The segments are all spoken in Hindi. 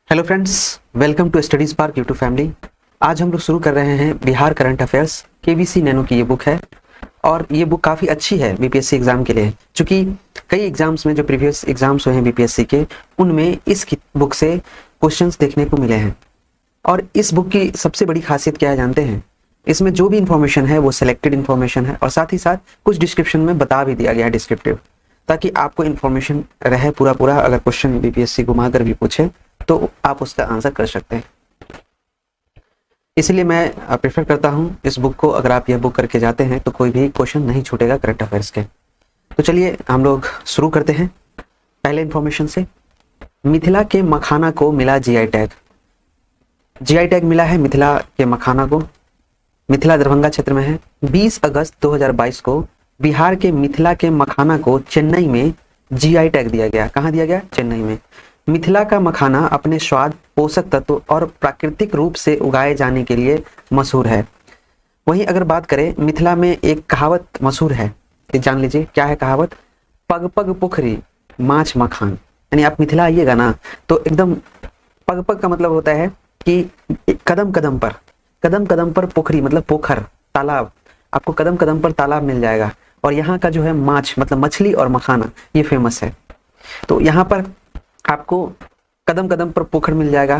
Hello friends, welcome to study spark YouTube family. आज हम लोग शुरू कर रहे हैं Bihar current affairs KBC nano की ये बुक है और ये बुक काफ़ी अच्छी है बीपीएससी एग्जाम के लिए, क्योंकि कई एग्जाम्स में जो प्रीवियस एग्जाम्स हुए हैं बीपीएससी के उनमें इस बुक से क्वेश्चंस देखने को मिले हैं। और इस बुक की सबसे बड़ी खासियत क्या है जानते हैं? इसमें जो भी इंफॉर्मेशन है वो सिलेक्टेड इंफॉर्मेशन है और साथ ही साथ कुछ डिस्क्रिप्शन में बता भी दिया गया है डिस्क्रिप्टिव, ताकि आपको इन्फॉर्मेशन रहे पूरा। अगर क्वेश्चन बीपीएससी घुमा कर भी पूछे तो आप उसका आंसर कर सकते हैं। इसलिए मैं प्रेफर करता हूं इस बुक को। अगर आप यह बुक करके जाते हैं तो कोई भी क्वेश्चन नहीं छूटेगा करंट अफेयर्स के। तो चलिए हम लोग शुरू करते हैं पहले इंफॉर्मेशन से। मिथिला के मखाना को मिला जीआई टैग। जीआई टैग मिला है मिथिला के मखाना को। मिथिला दरभंगा क्षेत्र में है। 20 अगस्त 2022 को बिहार के मिथिला के मखाना को चेन्नई में जीआई टैग दिया गया। कहाँ दिया गया? चेन्नई में। मिथिला का मखाना अपने स्वाद, पोषक तत्व और प्राकृतिक रूप से उगाए जाने के लिए मशहूर है। वहीं अगर बात करें, मिथिला में एक कहावत मशहूर है, ये जान लीजिए क्या है कहावत? पग पग पोखरी माछ मखान। यानी आप मिथिला आइएगा ना तो एकदम पग पग का मतलब होता है कि कदम कदम पर पोखरी मतलब पोखर, तालाब। आपको कदम कदम पर तालाब मिल जाएगा। और यहाँ का जो है माछ मतलब मछली और मखाना ये फेमस है। तो यहाँ पर आपको कदम कदम पर पोखर मिल जाएगा,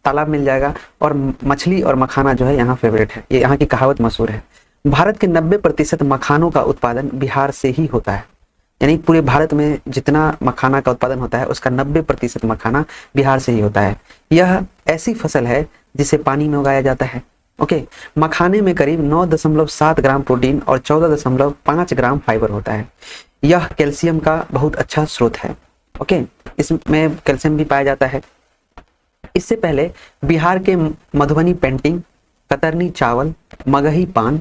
तालाब मिल जाएगा और मछली और मखाना जो है यहाँ फेवरेट है। ये यहाँ की कहावत मशहूर है। भारत के 90% मखानों का उत्पादन बिहार से ही होता है। यानी पूरे भारत में जितना मखाना का उत्पादन होता है उसका 90% मखाना बिहार से ही होता है। यह ऐसी फसल है जिसे पानी में उगाया जाता है। ओके, मखाने में करीब 9.7 ग्राम प्रोटीन और 14.5 ग्राम फाइबर होता है। यह कैल्शियम का बहुत अच्छा स्रोत है। ओके, इसमें कैल्शियम भी पाया जाता है। इससे पहले बिहार के मधुबनी पेंटिंग, कतरनी चावल, मगही पान,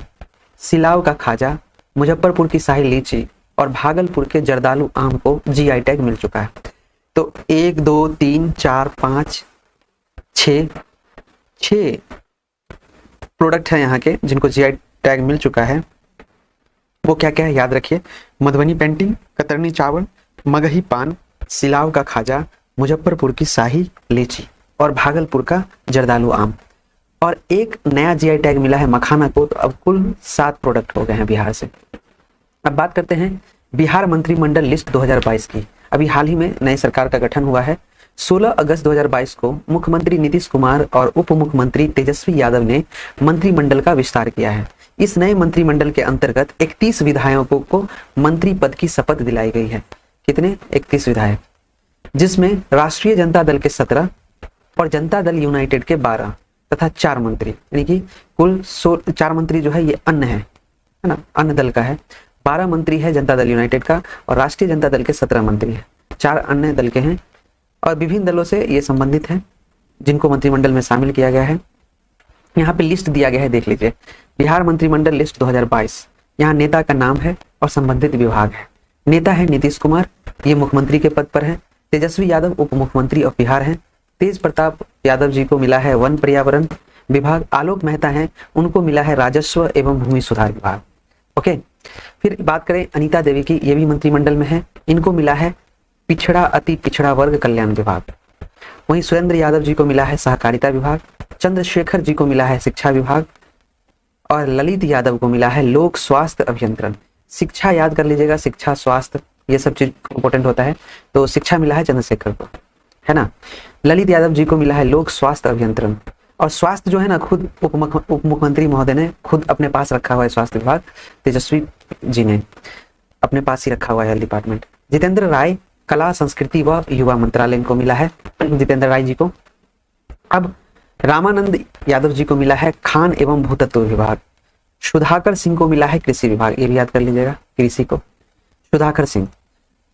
सिलाव का खाजा, मुजफ्फरपुर की शाही लीची और भागलपुर के जर्दालू आम को जीआई टैग मिल चुका है। तो 1 2 3 4 5 6 प्रोडक्ट है यहाँ के जिनको जीआई टैग मिल चुका है। वो क्या क्या है याद रखिए? मधुबनी पेंटिंग, कतरनी चावल, मगही पान, सिलाव का खाजा, मुजफ्फरपुर की शाही लीची और भागलपुर का जर्दालू आम। और एक नया जीआई टैग मिला है मखाना को। तो अब कुल 7 प्रोडक्ट हो गए हैं बिहार से। अब बात करते हैं बिहार मंत्रिमंडल लिस्ट 2022 की। अभी हाल ही में नई सरकार का गठन हुआ है। 16 अगस्त 2022 को मुख्यमंत्री नीतीश कुमार और उप मुख्यमंत्री तेजस्वी यादव ने मंत्रिमंडल का विस्तार किया है। इस नए मंत्रिमंडल के अंतर्गत 31 विधायकों को मंत्री पद की शपथ दिलाई गई है। कितने? 31 विधायक, जिसमें राष्ट्रीय जनता दल के 17 और जनता दल यूनाइटेड के 12 तथा 4 मंत्री, यानी कि कुल 4 मंत्री जो है ये अन्य है ना, अन्य दल का है। 12 मंत्री है जनता दल यूनाइटेड का और राष्ट्रीय जनता दल के 17 मंत्री है। 4 अन्य दल के हैं और विभिन्न दलों से ये संबंधित हैं जिनको मंत्रिमंडल में शामिल किया गया है। यहाँ पे लिस्ट दिया गया है, देख लीजिए। बिहार मंत्रिमंडल लिस्ट 2022। यहाँ नेता का नाम है और संबंधित विभाग है। नेता है नीतीश कुमार, ये मुख्यमंत्री के पद पर है। तेजस्वी यादव उप मुख्यमंत्री ऑफ बिहार हैं। तेज प्रताप यादव जी को मिला है वन पर्यावरण विभाग। आलोक मेहता हैं, उनको मिला है राजस्व एवं भूमि सुधार विभाग। ओके, फिर बात करें अनीता देवी की, ये भी मंत्रिमंडल में है। इनको मिला है पिछड़ा अति पिछड़ा वर्ग कल्याण विभाग। वहीं सुरेंद्र यादव जी को मिला है सहकारिता विभाग। चंद्रशेखर जी को मिला है शिक्षा विभाग और ललित यादव को मिला है लोक स्वास्थ्य अभियंत्रण। शिक्षा याद कर लीजिएगा, शिक्षा, स्वास्थ्य, ये सब चीज इंपॉर्टेंट होता है। तो शिक्षा मिला है चंद्रशेखर को, है ना। ललित यादव जी को मिला है लोक स्वास्थ्य अभियंत्रण। और स्वास्थ्य जो है ना, खुद उप मुख्यमंत्री महोदय ने खुद अपने पास रखा हुआ है। स्वास्थ्य विभाग तेजस्वी जी ने अपने पास ही रखा हुआ है डिपार्टमेंट। जितेंद्र राय कला संस्कृति व युवा मंत्रालय को मिला है, जितेंद्र राय जी को। अब रामानंद यादव जी को मिला है खान एवं भूतत्व विभाग। सुधाकर सिंह को मिला है कृषि विभाग, ये भी याद कर लीजिएगा, कृषि को सुधाकर सिंह।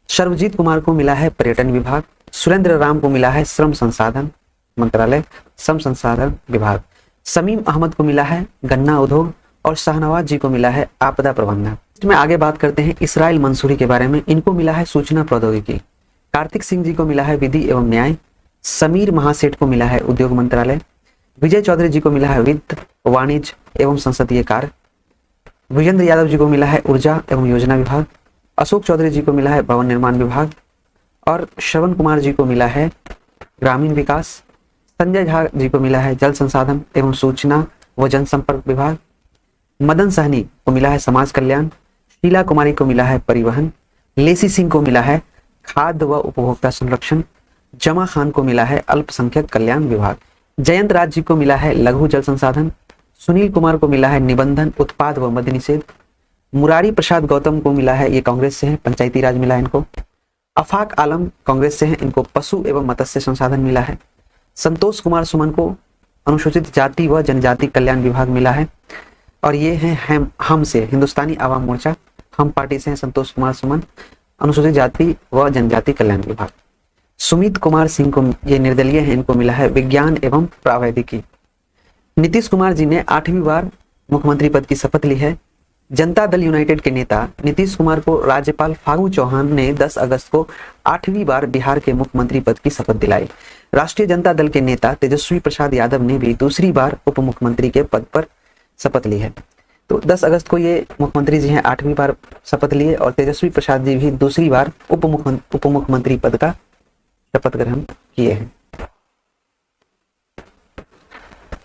सर्वजीत कुमार को मिला है पर्यटन विभाग। सुरेंद्र राम को मिला है श्रम संसाधन मंत्रालय, श्रम संसाधन विभाग। समीम अहमद को मिला है गन्ना उद्योग और शाहनवाज जी को मिला है आपदा प्रबंधन। इसमें आगे बात करते हैं इसराइल मंसूरी के बारे में। इनको मिला है सूचना प्रौद्योगिकी। कार्तिक सिंह जी को मिला है विधि एवं न्याय। समीर महासेठ को मिला है उद्योग मंत्रालय। विजय चौधरी जी को मिला है वित्त, वाणिज्य एवं संसदीय कार्य। विजेंद्र यादव जी को मिला है ऊर्जा एवं योजना विभाग। अशोक चौधरी जी को मिला है भवन निर्माण विभाग और श्रवण कुमार जी को मिला है ग्रामीण विकास। संजय झा जी को मिला है जल संसाधन एवं सूचना व जनसंपर्क विभाग। मदन सहनी को मिला है समाज कल्याण। शीला कुमारी को मिला है परिवहन। लेसी सिंह को मिला है खाद्य व उपभोक्ता संरक्षण। जमा खान को मिला है अल्पसंख्यक कल्याण विभाग। जयंत राज जी को मिला है लघु जल संसाधन। सुनील कुमार को मिला है निबंधन उत्पाद व मद्य निषेध। मुरारी प्रसाद गौतम को मिला है, ये कांग्रेस से है, पंचायती राज मिला है इनको। अफाक आलम कांग्रेस से हैं, इनको पशु एवं मत्स्य संसाधन मिला है। संतोष कुमार सुमन को अनुसूचित जाति व जनजाति कल्याण विभाग मिला है। और ये हैं हम से हिंदुस्तानी आवाम मोर्चा, हम पार्टी से हैं संतोष कुमार सुमन, अनुसूचित जाति व जनजाति कल्याण विभाग। सुमित कुमार सिंह को, ये निर्दलीय हैं, इनको मिला है विज्ञान एवं प्रावैधिकी। नीतीश कुमार जी ने 8वीं बार मुख्यमंत्री पद की शपथ ली है। जनता दल यूनाइटेड के नेता नीतीश कुमार को राज्यपाल फागू चौहान ने 10 अगस्त को 8वीं बार बिहार के मुख्यमंत्री पद की शपथ दिलाई। राष्ट्रीय जनता दल के नेता तेजस्वी प्रसाद यादव ने भी दूसरी बार उप मुख्यमंत्री के पद पर शपथ ली है। तो 10 अगस्त को ये मुख्यमंत्री जी हैं 8वीं बार शपथ लिए और तेजस्वी प्रसाद जी भी दूसरी बार उप मुख्यमंत्री पद का शपथ ग्रहण किए हैं।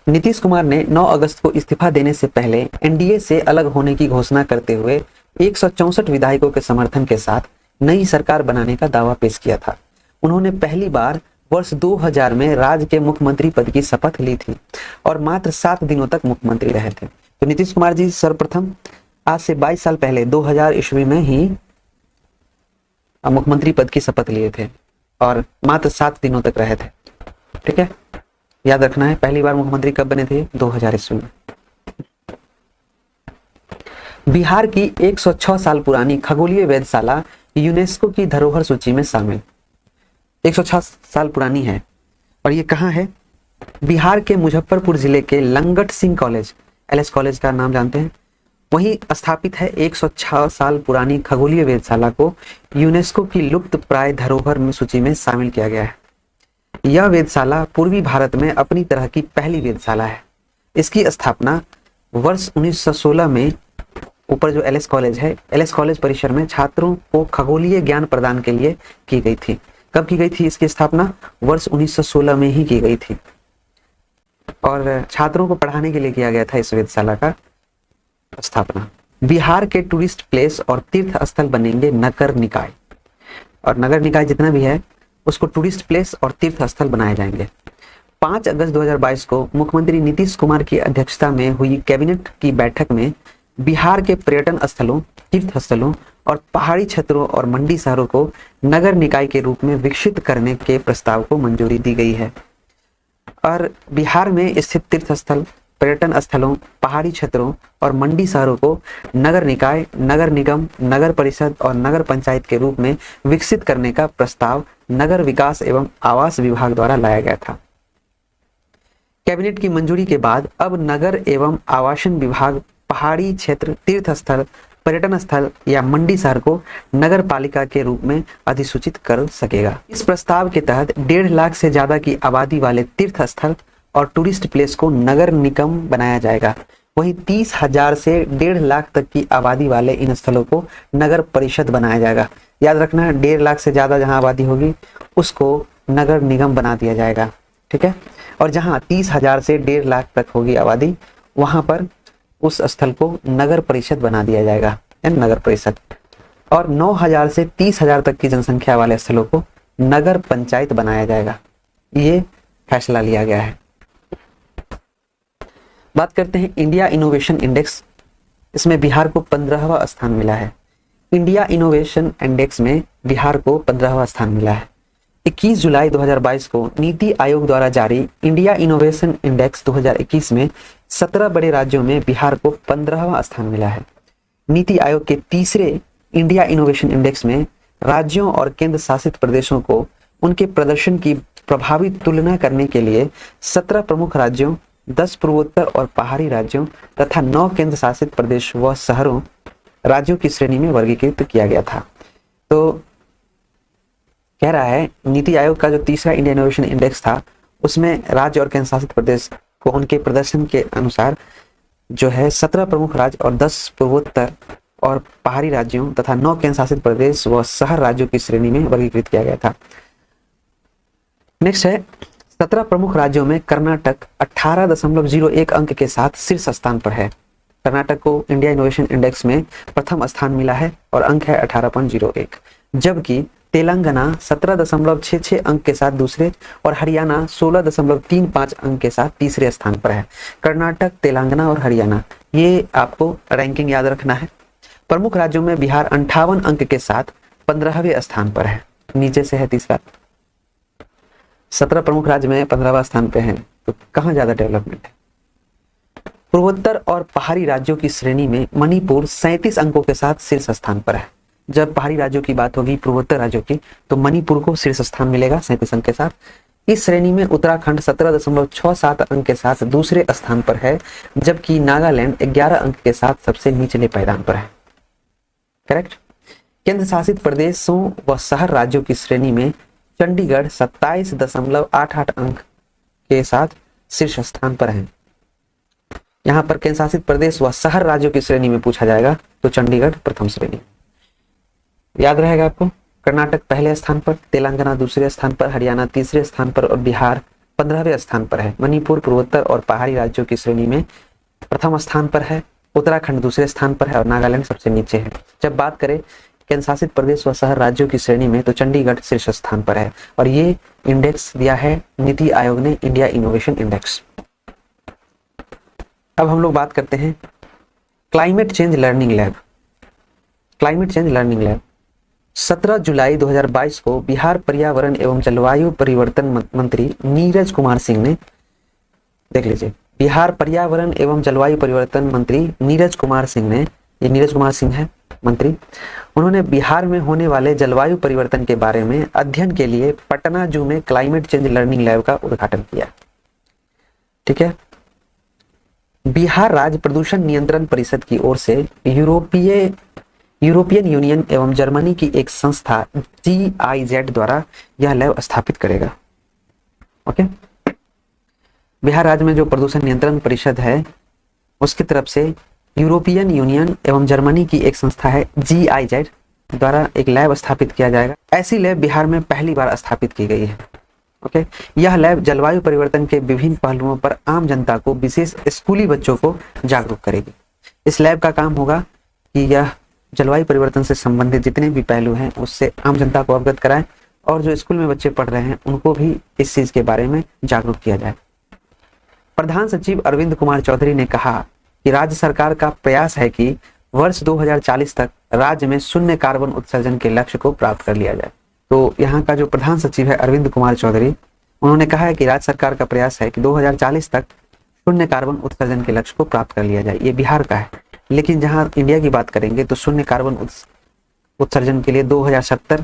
नीतीश कुमार ने 9 अगस्त को इस्तीफा देने से पहले एनडीए से अलग होने की घोषणा करते हुए 164 विधायकों के समर्थन के साथ नई सरकार बनाने का दावा पेश किया था। उन्होंने पहली बार वर्ष 2000 में राज्य के मुख्यमंत्री पद की शपथ ली थी और मात्र 7 दिनों तक मुख्यमंत्री रहे थे। तो नीतीश कुमार जी सर्वप्रथम आज से 22 साल पहले 2000 ईस्वी में ही मुख्यमंत्री पद की शपथ लिए थे और मात्र 7 दिनों तक रहे थे। ठीक है, याद रखना है, पहली बार मुख्यमंत्री कब बने थे? 2000 ईस्वी में। बिहार की 106 साल पुरानी खगोलीय वेधशाला यूनेस्को की धरोहर सूची में शामिल। 106 साल पुरानी है और ये कहाँ है? बिहार के मुजफ्फरपुर जिले के Langat Singh college, LS college का नाम जानते हैं, वहीं स्थापित है। 106 साल पुरानी खगोलीय वेधशाला को यूनेस्को की लुप्त प्राय धरोहर में सूची में शामिल किया गया है। यह वेधशाला पूर्वी भारत में अपनी तरह की पहली वेधशाला है। इसकी स्थापना वर्ष 1916 में ऊपर जो एलएस कॉलेज है, एलएस कॉलेज परिसर में छात्रों को खगोलीय ज्ञान प्रदान के लिए की गई थी। कब की गई थी इसकी स्थापना? वर्ष 1916 में ही की गई थी और छात्रों को पढ़ाने के लिए किया गया था इस वेधशाला का स्थापना। बिहार के टूरिस्ट प्लेस और तीर्थ स्थल बनेंगे नगर निकाय, और नगर निकाय जितना भी है उसको टूरिस्ट प्लेस और तीर्थ स्थल बनाए जाएंगे। 5 अगस्त 2022 को मुख्यमंत्री नीतीश कुमार की अध्यक्षता में हुई कैबिनेट की बैठक में बिहार के पर्यटन स्थलों, तीर्थ स्थलों और पहाड़ी क्षेत्रों और मंडी शहरों को नगर निकाय के रूप में विकसित करने के प्रस्ताव को मंजूरी दी गई है। और बिहार में स्थित तीर्थ स्थल, पर्यटन स्थलों, पहाड़ी क्षेत्रों और मंडी शहरों को नगर निकाय, नगर निगम, नगर परिषद और नगर पंचायत के रूप में विकसित करने का प्रस्ताव नगर विकास एवं आवास विभाग द्वारा लाया गया था। कैबिनेट की मंजूरी के बाद अब नगर एवं आवासन विभाग पहाड़ी क्षेत्र, तीर्थ स्थल, पर्यटन स्थल या मंडी शहर को नगर पालिका के रूप में अधिसूचित कर सकेगा। इस प्रस्ताव के तहत 1.5 लाख से ज्यादा की आबादी वाले तीर्थ स्थल और टूरिस्ट प्लेस को नगर निगम बनाया जाएगा। वहीं 30,000 से 1.5 लाख तक की आबादी वाले इन स्थलों को नगर परिषद बनाया जाएगा। याद रखना, 1.5 लाख से ज्यादा जहां आबादी होगी उसको नगर निगम बना दिया जाएगा। ठीक है, और जहां 30,000 से 1.5 लाख तक होगी आबादी वहां पर उस स्थल को नगर परिषद बना दिया जाएगा, नगर परिषद। और 9,000 से 30,000 तक की जनसंख्या वाले स्थलों को नगर पंचायत बनाया जाएगा। ये फैसला लिया गया है। बात करते हैं इंडिया इनोवेशन इंडेक्स। इसमें बिहार को 15वां स्थान मिला है। इंडिया इनोवेशन इंडेक्स में बिहार को 15वां स्थान मिला है। 21 जुलाई 2022 को नीति आयोग द्वारा जारी इंडिया इनोवेशन इंडेक्स 2021 में 17 बड़े राज्यों में बिहार को 15वां स्थान मिला है। नीति आयोग के तीसरे इंडिया इनोवेशन इंडेक्स में राज्यों और केंद्र शासित प्रदेशों को उनके प्रदर्शन की प्रभावी तुलना करने के लिए 17 प्रमुख राज्यों, 10 पूर्वोत्तर और पहाड़ी राज्यों तथा 9 केंद्र शासित प्रदेश व शहरों राज्यों की श्रेणी में वर्गीकृत किया गया था। तो कह रहा है नीति आयोग का जो तीसरा इंडिया इनोवेशन इंडेक्स था उसमें राज्य और केंद्र शासित प्रदेश को उनके प्रदर्शन के अनुसार जो है 17 प्रमुख राज्य और 10 पूर्वोत्तर और पहाड़ी राज्यों तथा 9 केंद्र शासित प्रदेश व शहर राज्यों की श्रेणी में वर्गीकृत किया गया था। नेक्स्ट है 17 प्रमुख राज्यों में कर्नाटक 18.01 अंक के साथ शीर्ष स्थान पर है। कर्नाटक को इंडिया इनोवेशन इंडेक्स में प्रथम स्थान मिला है और अंक है 18.01, जबकि तेलंगाना 17.66 अंक के साथ दूसरे और हरियाणा 16.35 अंक के साथ तीसरे स्थान पर है। कर्नाटक, तेलंगाना और हरियाणा, ये आपको रैंकिंग याद रखना है। प्रमुख राज्यों में बिहार 58 अंक के साथ 15वें स्थान पर है, नीचे से है तीसरा। 17 प्रमुख राज्य में 15वां स्थान पे है, तो कहाँ ज्यादा डेवलपमेंट है। पूर्वोत्तर और पहाड़ी राज्यों की श्रेणी में मणिपुर 37 अंकों के साथ शीर्ष स्थान पर है। जब पहाड़ी राज्यों की बात होगी, पूर्वोत्तर राज्यों की, तो मणिपुर को शीर्ष स्थान मिलेगा 37 अंक के साथ। इस श्रेणी में उत्तराखंड 17.67 अंक के साथ दूसरे स्थान पर है, जबकि नागालैंड 11 अंक के साथ सबसे निचले पायदान पर है। करेक्ट। केंद्र शासित प्रदेशों व शहर राज्यों की श्रेणी में चंडीगढ़ 27.88 अंक के साथ शीर्ष स्थान पर है। यहां पर केंद्र शासित प्रदेश व शहर राज्यों की श्रेणी में पूछा जाएगा तो चंडीगढ़ प्रथम श्रेणी। याद रहेगा आपको, कर्नाटक पहले स्थान पर, तेलंगाना दूसरे स्थान पर, हरियाणा तीसरे स्थान पर और बिहार 15वें स्थान पर है। मणिपुर पूर्वोत्तर और पहाड़ी राज्यों की श्रेणी में प्रथम स्थान पर है, उत्तराखंड दूसरे स्थान पर है और नागालैंड सबसे नीचे है। जब बात करें केंद्र शासित प्रदेश व शहर राज्यों की श्रेणी में, तो चंडीगढ़ शीर्ष स्थान पर है और ये इंडेक्स दिया है नीति आयोग ने, इंडिया इनोवेशन इंडेक्स। अब हम लोग बात करते हैं climate change learning lab. Climate change learning lab 17 जुलाई 2022 को बिहार पर्यावरण एवं जलवायु परिवर्तन मंत्री नीरज कुमार सिंह ने, देख लीजिए, बिहार पर्यावरण एवं जलवायु परिवर्तन मंत्री नीरज कुमार सिंह ने, ये नीरज कुमार सिंह है मंत्री, उन्होंने बिहार में होने वाले जलवायु परिवर्तन के बारे में अध्ययन के लिए पटना जू में क्लाइमेट चेंज लर्निंग लैब का उद्घाटन किया। ठीक है। बिहार राज्य प्रदूषण नियंत्रण परिषद की ओर से यूरोपियन यूनियन एवं जर्मनी की एक संस्था GIZ द्वारा यह लैब स्थापित करेगा। ओके। बिहार राज्य में जो प्रदूषण नियंत्रण परिषद है उसकी तरफ से यूरोपियन यूनियन एवं जर्मनी की एक संस्था है GIZ द्वारा एक लैब स्थापित किया जाएगा। ऐसी लैब बिहार में पहली बार स्थापित की गई है। ओके। यह लैब जलवायु परिवर्तन के विभिन्न पहलुओं पर आम जनता को, विशेष स्कूली बच्चों को जागरूक करेगी। इस लैब का काम होगा कि यह जलवायु परिवर्तन से संबंधित जितने भी पहलू हैं उससे आम जनता को अवगत कराएं और जो स्कूल में बच्चे पढ़ रहे हैं उनको भी इस चीज के बारे में जागरूक किया जाए। प्रधान सचिव अरविंद कुमार चौधरी ने कहा कि राज्य सरकार का प्रयास है कि वर्ष 2040 तक राज्य में शून्य कार्बन उत्सर्जन के लक्ष्य को प्राप्त कर लिया जाए। तो यहाँ का जो प्रधान सचिव है अरविंद कुमार चौधरी, उन्होंने कहा है कि राज्य सरकार का प्रयास है कि 2040 तक शून्य कार्बन उत्सर्जन के लक्ष्य को प्राप्त कर लिया जाए। ये बिहार का है, लेकिन जहां इंडिया की बात करेंगे तो शून्य कार्बन उत्सर्जन के लिए 2070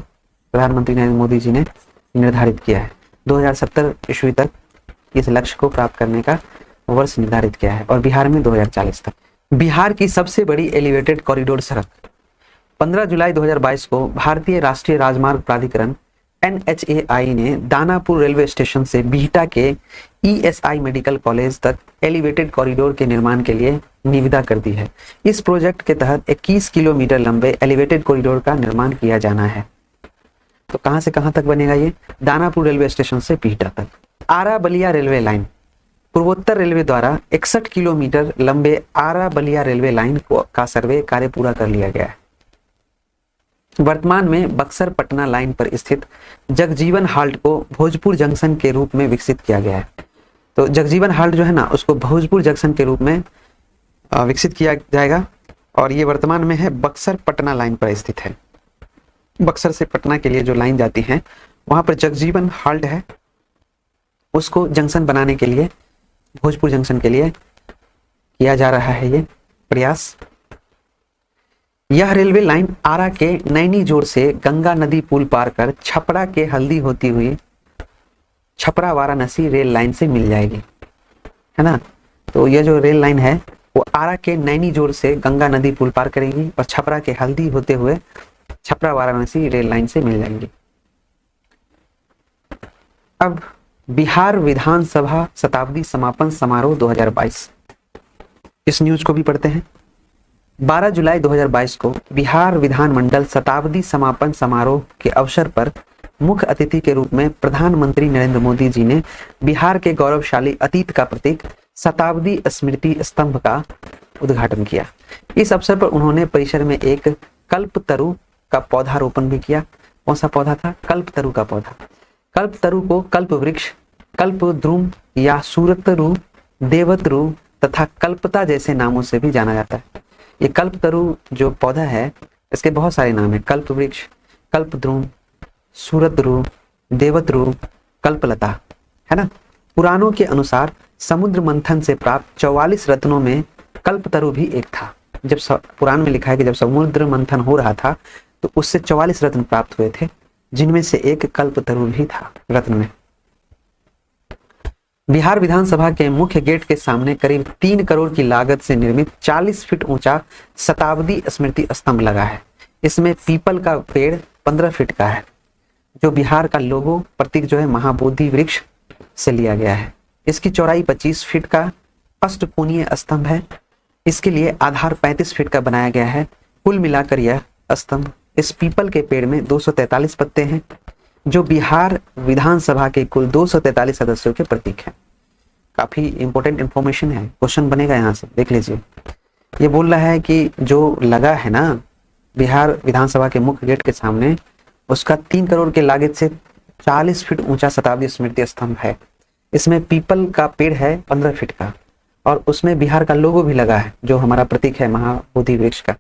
प्रधानमंत्री नरेंद्र मोदी जी ने निर्धारित किया है। 2070 ईस्वी तक इस लक्ष्य को प्राप्त करने का वर्ष निर्धारित किया है और बिहार में 2040 तक। बिहार की सबसे बड़ी एलिवेटेड कॉरिडोर सड़क 15 जुलाई 2022 को भारतीय राष्ट्रीय राजमार्ग प्राधिकरण NHAI ने दानापुर रेलवे स्टेशन से बिहटा के ESI मेडिकल कॉलेज तक एलिवेटेड कॉरिडोर के निर्माण के लिए निविदा कर दी है। इस प्रोजेक्ट के तहत 21 किलोमीटर लंबे एलिवेटेड कॉरिडोर का निर्माण किया जाना है। तो कहां से कहां तक बनेगा ये? दानापुर रेलवे स्टेशन से बिहटा तक। आरा बलिया रेलवे लाइन, पूर्वोत्तर रेलवे द्वारा 61 किलोमीटर लंबे आरा बलिया रेलवे लाइन का सर्वे कार्य पूरा कर लिया गया है। वर्तमान में बक्सर पटना लाइन पर स्थित जगजीवन हाल्ट को भोजपुर जंक्शन के रूप में विकसित किया गया है। तो जगजीवन हाल्ट जो है ना, उसको भोजपुर जंक्शन के रूप में विकसित किया जाएगा और ये वर्तमान में है बक्सर पटना लाइन पर स्थित है। बक्सर से पटना के लिए जो लाइन जाती है वहां पर जगजीवन हाल्ट है, उसको जंक्शन बनाने के लिए, भोजपुर जंक्शन के लिए किया जा रहा है ये प्रयास। यह रेलवे लाइन आरा के नैनी जोड़ से गंगा नदी पुल पार कर छपरा के हल्दी होती हुई छपरा वाराणसी रेल लाइन से मिल जाएगी, है ना। तो यह जो रेल लाइन है वो आरा के नैनी जोड़ से गंगा नदी पुल पार करेगी और छपरा के हल्दी होते हुए छपरा वाराणसी रेल लाइन से मिल जाएंगी। अब बिहार विधानसभा शताब्दी समापन समारोह 2022, इस न्यूज को भी पढ़ते हैं। 12 जुलाई 2022 को बिहार विधानमंडल शताब्दी समापन समारोह के अवसर पर मुख्य अतिथि के रूप में प्रधानमंत्री नरेंद्र मोदी जी ने बिहार के गौरवशाली अतीत का प्रतीक शताब्दी स्मृति स्तंभ का उद्घाटन किया। इस अवसर पर उन्होंने परिसर में एक कल्पतरु का पौधारोपण भी किया। कौन सा पौधा था? कल्पतरु का पौधा। कल्पतरु को कल्प वृक्ष, कल्पद्रुम या सूरतरु, देवतरु तथा कल्पता जैसे नामों से भी जाना जाता है। ये कल्पतरु जो पौधा है इसके बहुत सारे नाम हैं, कल्प वृक्ष, कल्पद्रुम, सूरतरु, देवतरु, कल्पलता, है ना। पुराणों के अनुसार समुद्र मंथन से प्राप्त 44 रत्नों में कल्पतरु भी एक था। जब पुराण में लिखा है कि जब समुद्र मंथन हो रहा था तो उससे 44 रत्न प्राप्त हुए थे, जिनमें से एक कल्पतरु भी था रत्न में। बिहार विधानसभा के मुख्य गेट के सामने करीब 3 करोड़ की लागत से निर्मित 40 फीट ऊंचा शताब्दी स्मृति स्तंभ लगा है। इसमें पीपल का पेड़ 15 फीट का है, जो बिहार का लोगो प्रतीक जो है महाबोधि वृक्ष से लिया गया है। इसकी चौड़ाई 25 फीट का अष्टकोणीय स्तंभ है। इसके लिए आधार 35 फीट का बनाया गया है। कुल मिलाकर यह स्तंभ इस पीपल के पेड़ में 243 पत्ते हैं, जो बिहार विधानसभा के कुल 243 सदस्यों के प्रतीक हैं। काफी इंपॉर्टेंट इंफॉर्मेशन है, क्वेश्चन बनेगा यहाँ से, देख लीजिए। ये बोल रहा है कि जो लगा है ना बिहार विधानसभा के मुख्य गेट के सामने, उसका 3 करोड़ के लागत से 40 फीट ऊंचा शताब्दी स्मृति स्तंभ है। इसमें पीपल का पेड़ है 15 फीट का, और उसमें बिहार का लोगो भी लगा है जो हमारा प्रतीक है महाबोधि वृक्ष का।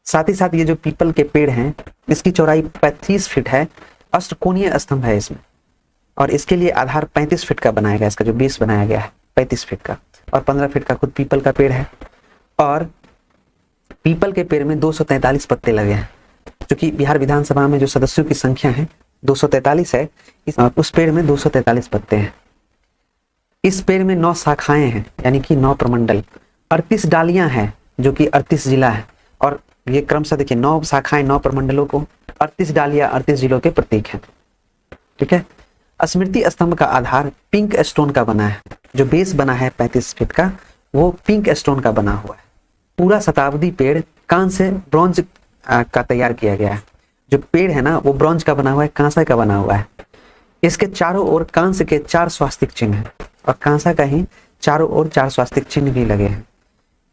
साथ ही साथ ये जो पीपल के पेड़ हैं इसकी चौड़ाई 35 फीट है, अष्टकोणीय स्तंभ है इसमें, और इसके लिए आधार 35 फीट का बनाया गया। इसका जो बेस बनाया गया है 35 फीट का, और 15 फीट का खुद पीपल का पेड़ है। और पीपल के पेड़ में 243 पत्ते लगे हैं, क्योंकि बिहार विधानसभा में जो सदस्यों की संख्या है 243 है, उस पेड़ में 243 पत्ते हैं। इस पेड़ में 9 शाखाएं हैं, यानी कि 9 प्रमंडल, 38 डालियां हैं जो कि 38 जिला है। और ये क्रमशः देखिए 9 शाखाएं 9 प्रमंडलों को, 38 डालियां 38 जिलों के प्रतीक हैं। ठीक है। स्मृति स्तंभ का आधार पिंक स्टोन का बना है। जो बेस बना है 35 फीट का, वो पिंक स्टोन का बना हुआ है। पूरा शताब्दी पेड़ कांस्य से ब्रॉन्ज का तैयार किया गया है। जो पेड़ है ना वो ब्रॉन्ज का बना हुआ है, कांसा का बना हुआ है। इसके चारों ओर कांस्य के 4 स्वास्तिक चिन्ह हैं, और कांसा का ही चारों ओर 4 स्वास्तिक चिन्ह भी लगे हैं।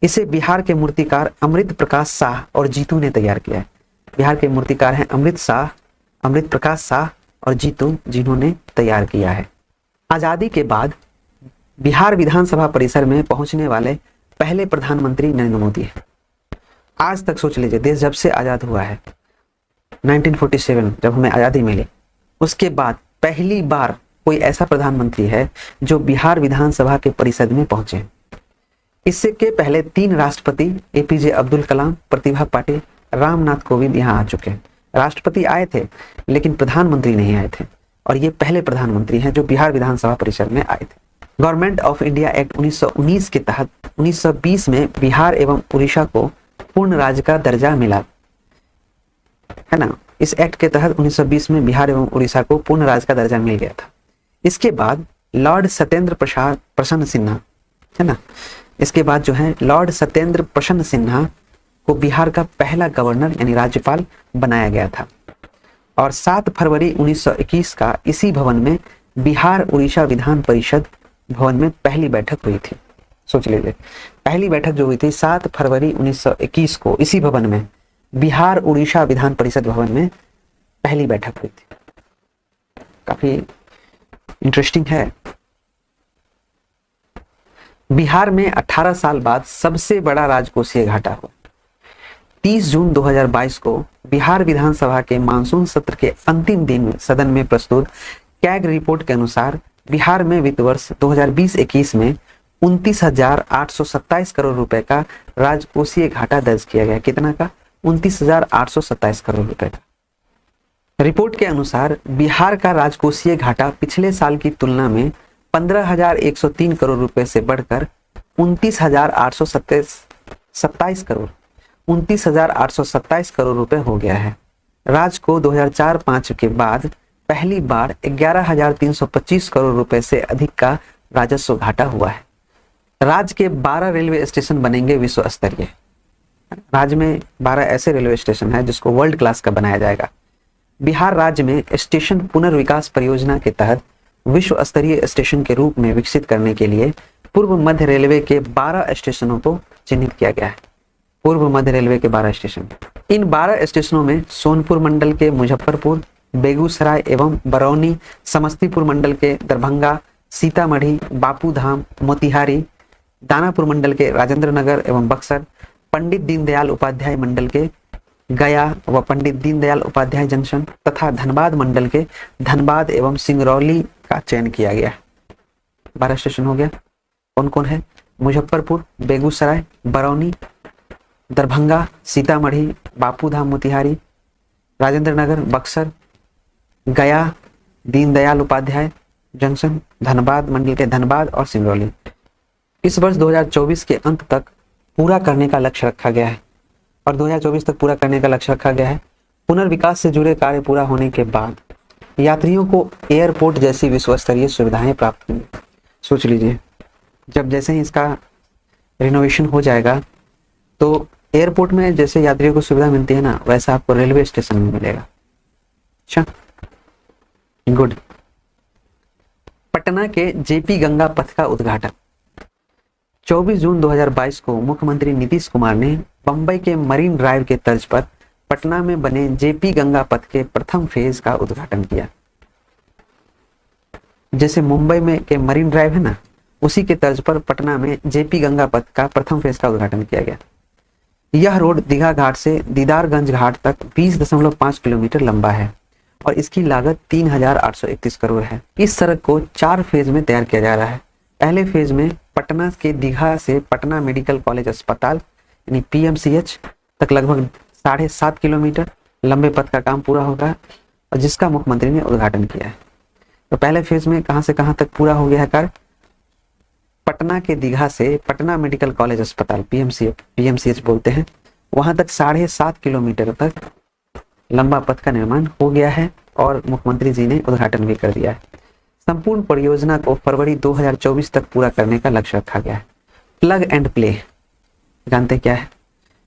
इसे बिहार के मूर्तिकार अमृत प्रकाश शाह और जीतू ने तैयार किया है। बिहार के मूर्तिकार हैं अमृत प्रकाश शाह और जीतू, जिन्होंने तैयार किया है। आजादी के बाद बिहार विधानसभा परिसर में पहुंचने वाले पहले प्रधानमंत्री नरेंद्र मोदी हैं। आज तक सोच लीजिए, देश जब से आजाद हुआ है 1947 जब हमें आजादी मिली, उसके बाद पहली बार कोई ऐसा प्रधानमंत्री है जो बिहार विधानसभा के परिषद में पहुंचे। इससे के पहले 3 राष्ट्रपति एपीजे अब्दुल कलाम, प्रतिभा पाटिल, रामनाथ कोविंद यहाँ आ चुके हैं। राष्ट्रपति आए थे लेकिन प्रधानमंत्री नहीं आए थे, और ये पहले प्रधानमंत्री हैं जो बिहार विधानसभा परिषद में आए थे। गवर्नमेंट ऑफ इंडिया एक्ट 1919 के तहत 1920 में बिहार एवं उड़ीसा को पूर्ण राज्य का दर्जा मिला, है ना। इस एक्ट के तहत 1920 में बिहार एवं उड़ीसा को पूर्ण राज्य का दर्जा मिल गया था। इसके बाद लॉर्ड सत्येंद्र प्रसन्न सिन्हा, है ना, इसके बाद जो है लॉर्ड सत्येंद्र प्रसन्न सिन्हा को बिहार का पहला गवर्नर यानी राज्यपाल बनाया गया था। और 7 फरवरी 1921 का इसी भवन में बिहार उड़ीसा विधान परिषद भवन में पहली बैठक हुई थी। सोच लीजिए, पहली बैठक जो हुई थी 7 फरवरी 1921 को इसी भवन में बिहार उड़ीसा विधान परिषद भवन में पहली बैठक हुई थी। काफी इंटरेस्टिंग है। बिहार में 18 साल बाद सबसे बड़ा राजकोषीय घाटा हुआ। 30 जून 2022 को बिहार विधानसभा के मानसून सत्र के अंतिम दिन में सदन में प्रस्तुत कैग रिपोर्ट के अनुसार बिहार में वित्त वर्ष 2020-21 में 29,827 करोड़ रुपए का राजकोषीय घाटा दर्ज किया गया। कितना का? 29,827 करोड़ रुपए का। रिपोर्ट के अनुसार बिहार का राजकोषीय घाटा पिछले साल की तुलना में 15,103 करोड़ रुपए से बढ़कर 29,827 करोड़ रुपए हो गया है। राज्य को 2004-05 के बाद पहली बार 11,325 करोड़ रुपए से अधिक का राजस्व घाटा हुआ है। राज्य के 12 रेलवे स्टेशन बनेंगे विश्व स्तरीय। राज्य में 12 ऐसे रेलवे स्टेशन है जिसको वर्ल्ड क्लास का बनाया जाएगा। बिहार राज्य में स्टेशन पुनर्विकास परियोजना के तहत विश्व स्तरीय स्टेशन के रूप में विकसित करने के लिए पूर्व मध्य रेलवे के 12 स्टेशनों को चिन्हित किया गया है। पूर्व मध्य रेलवे के 12 स्टेशन। इन 12 स्टेशनों में सोनपुर मंडल के मुजफ्फरपुर, बेगूसराय एवं बरौनी, समस्तीपुर मंडल के दरभंगा, सीतामढ़ी, बापूधाम, मोतिहारी, दानापुर मंडल के राजेंद्र नगर एवं बक्सर, पंडित दीनदयाल उपाध्याय मंडल के गया व पंडित दीनदयाल उपाध्याय जंक्शन तथा धनबाद मंडल के धनबाद एवं सिंगरौली का चयन किया गया। 12 स्टेशन हो गया। कौन कौन है? मुजफ्फरपुर, बेगूसराय, बरौनी, दरभंगा, सीतामढ़ी, बापूधाम, मोतिहारी, राजेंद्र नगर, बक्सर, गया, दीनदयाल उपाध्याय जंक्शन, धनबाद मंडल के धनबाद और सिंगरौली। इस वर्ष 2024 के अंत तक पूरा करने का लक्ष्य रखा गया है और 2024 तक पूरा करने का लक्ष्य रखा गया है। पुनर्विकास से जुड़े कार्य पूरा होने के बाद यात्रियों को एयरपोर्ट जैसी विश्व स्तरीय सुविधाएं प्राप्त होंगी। सोच लीजिए, जब जैसे ही इसका रिनोवेशन हो जाएगा तो एयरपोर्ट में जैसे यात्रियों को सुविधा मिलती है ना, वैसा आपको रेलवे स्टेशन में मिलेगा। अच्छा, गुड। पटना के जेपी गंगा पथ का उद्घाटन 24 जून 2022 को मुख्यमंत्री नीतीश कुमार ने बंबई के मरीन ड्राइव के तर्ज पर पटना में बने जेपी गंगा पथ के प्रथम फेज का उद्घाटन किया। जैसे मुंबई में के मरीन ड्राइव है ना, उसी के तर्ज पर पटना में जेपी गंगा पथ का प्रथम फेज का उद्घाटन किया गया। यह रोड दीघा घाट से दीदारगंज घाट तक 20.5 किलोमीटर लंबा है और इसकी लागत 3,831 करोड़ है। इस सड़क को 4 फेज में तैयार किया जा रहा है। पहले फेज में पटना के दीघा से पटना मेडिकल कॉलेज अस्पताल यानी PMCH तक लगभग 7.5 किलोमीटर लंबे पथ का काम पूरा होगा और जिसका मुख्यमंत्री ने उद्घाटन किया है। तो पहले फेज में कहां से कहां तक पूरा हो गया है कार्य? पटना के दीघा से पटना मेडिकल कॉलेज अस्पताल PMCH बोलते हैं, वहां तक 7.5 किलोमीटर तक लंबा पथ का निर्माण हो गया है और मुख्यमंत्री जी ने उद्घाटन भी कर दिया है। संपूर्ण परियोजना को फरवरी 2024 तक पूरा करने का लक्ष्य रखा गया है। प्लग एंड प्ले जानते क्या है?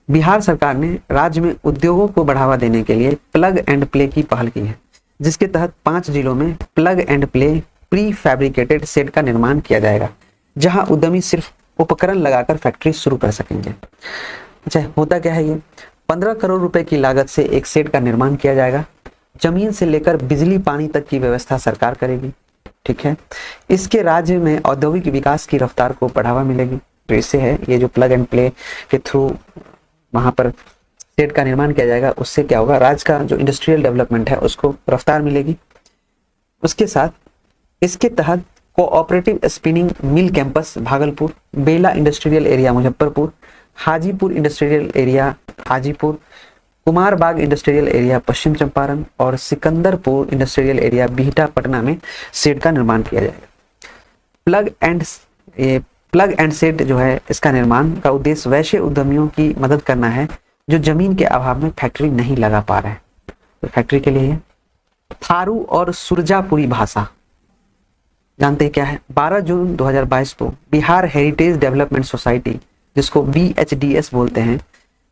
बिहार सरकार ने राज्य में उद्योगों को बढ़ावा देने के लिए प्लग एंड प्ले की पहल की है, जिसके तहत 5 जिलों में plug and play pre fabricated set का निर्माण किया जाएगा, जहां उद्यमी सिर्फ उपकरण लगाकर फैक्ट्री शुरू कर सकेंगे। अच्छा, होता क्या है ये? 15 करोड़ रुपए की लागत से एक सेट का निर्माण किया जाएगा। जमीन से लेकर बिजली पानी तक की व्यवस्था सरकार करेगी। ठीक है, इसके राज्य में औद्योगिक विकास की रफ्तार को बढ़ावा मिलेगी। तो इससे है ये जो प्लग एंड प्ले के थ्रू वहां पर सेट का निर्माण किया जाएगा, उससे क्या होगा? राज्य का जो इंडस्ट्रियल डेवलपमेंट है उसको रफ्तार मिलेगी। उसके साथ इसके तहत cooperative spinning mill campus Bhagalpur, Bela industrial area Muzaffarpur, Hajipur industrial area Hajipur, Kumarbagh industrial area Paschim Champaran और सिकंदरपुर इंडस्ट्रियल एरिया बिहटा पटना में सेट का निर्माण किया जाएगा। प्लग एंड सेट जो है, इसका निर्माण का उद्देश्य वैसे उद्यमियों की मदद करना है जो जमीन के अभाव में फैक्ट्री नहीं लगा पा रहे हैं। तो फैक्ट्री के लिए थारू और सुरजापुरी भाषा जानते हैं क्या है? 12 जून 2022 को बिहार हेरिटेज डेवलपमेंट सोसाइटी, जिसको BHDS बोलते हैं,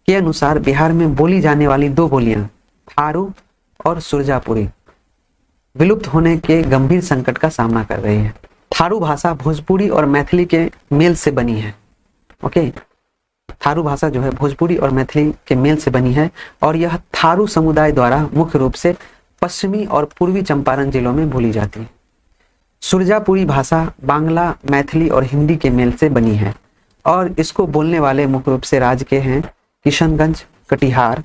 के अनुसार बिहार में बोली जाने वाली 2 बोलियां थारू और सुरजापुरी विलुप्त होने के गंभीर संकट का सामना कर रही है। थारू भाषा भोजपुरी और मैथिली के मेल से बनी है। ओके, थारू भाषा जो है भोजपुरी और मैथिली के मेल से बनी है और यह थारू समुदाय द्वारा मुख्य रूप से पश्चिमी और पूर्वी चंपारण जिलों में बोली जाती है। सुरजापुरी भाषा बांग्ला, मैथिली और हिंदी के मेल से बनी है और इसको बोलने वाले मुख्य रूप से राज्य के हैं किशनगंज, कटिहार,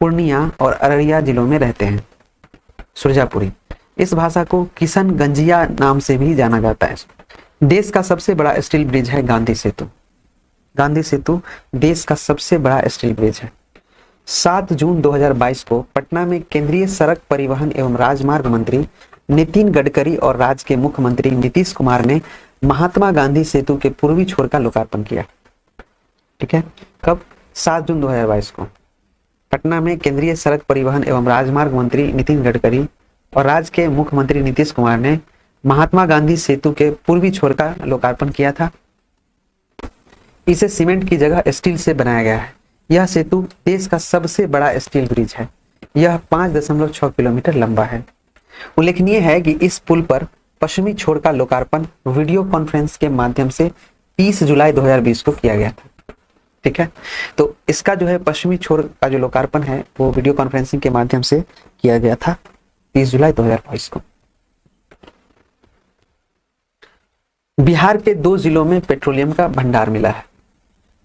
पूर्णिया और अररिया जिलों में रहते हैं। सुरजापुरी इस भाषा को किशनगंजिया नाम से भी जाना जाता है। देश का सबसे बड़ा स्टील ब्रिज है गांधी सेतु। गांधी सेतु देश का सबसे बड़ा स्टील ब्रिज है। 7 जून 2022 को पटना में केंद्रीय सड़क परिवहन एवं राजमार्ग मंत्री नितिन गडकरी और राज्य के मुख्यमंत्री नीतीश कुमार ने महात्मा गांधी सेतु के पूर्वी छोर का लोकार्पण किया। ठीक है, कब? 7 जून 2022 को पटना में केंद्रीय सड़क परिवहन एवं राजमार्ग मंत्री नितिन गडकरी और राज्य के मुख्यमंत्री नीतीश कुमार ने महात्मा गांधी सेतु के पूर्वी छोर का लोकार्पण किया था। इसे सीमेंट की जगह स्टील से बनाया गया है। यह सेतु देश का सबसे बड़ा स्टील ब्रिज है। यह 5.6 किलोमीटर लंबा है। उल्लेखनीय है कि इस पुल पर पश्चिमी छोर का लोकार्पण वीडियो कॉन्फ्रेंस के माध्यम से 30 जुलाई 2020 को किया गया था। ठीक है, तो इसका जो है पश्चिमी छोर का जो लोकार्पण है वो वीडियो कॉन्फ्रेंसिंग के माध्यम से किया गया था 30 जुलाई 2022 को। बिहार के 2 जिलों में पेट्रोलियम का भंडार मिला है।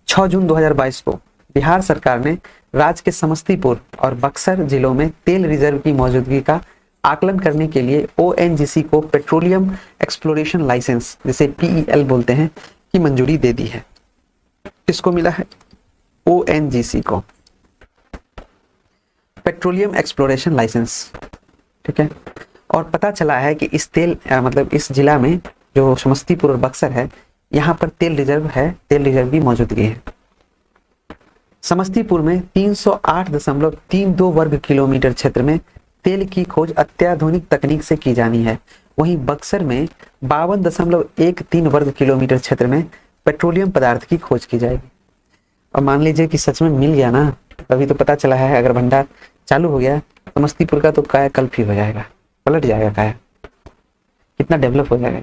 6 जून 2022 को बिहार सरकार ने राज्य के समस्तीपुर और बक्सर जिलों में तेल रिजर्व की मौजूदगी का आकलन करने के लिए ONGC को पेट्रोलियम एक्सप्लोरेशन लाइसेंस, जिसे PEL बोलते हैं, की मंजूरी दे दी है। किसको मिला है? ONGC को पेट्रोलियम एक्सप्लोरेशन लाइसेंस। ठीक है, और पता चला है कि इस मतलब इस जिला में जो समस्तीपुर और बक्सर है, यहाँ पर तेल रिजर्व है, तेल रिजर्व की मौजूदगी है। समस्तीपुर में 308.32 वर्ग किलोमीटर क्षेत्र में तेल की खोज अत्याधुनिक तकनीक से की जानी है। वहीं बक्सर में 52.13 वर्ग किलोमीटर क्षेत्र में पेट्रोलियम पदार्थ की खोज की जाएगी। और मान लीजिए कि सच में मिल गया ना, अभी तो पता चला है, अगर भंडार चालू हो गया समस्तीपुर का तो काया कल्प ही हो जाएगा, पलट जाएगा काया, कितना डेवलप हो जाएगा।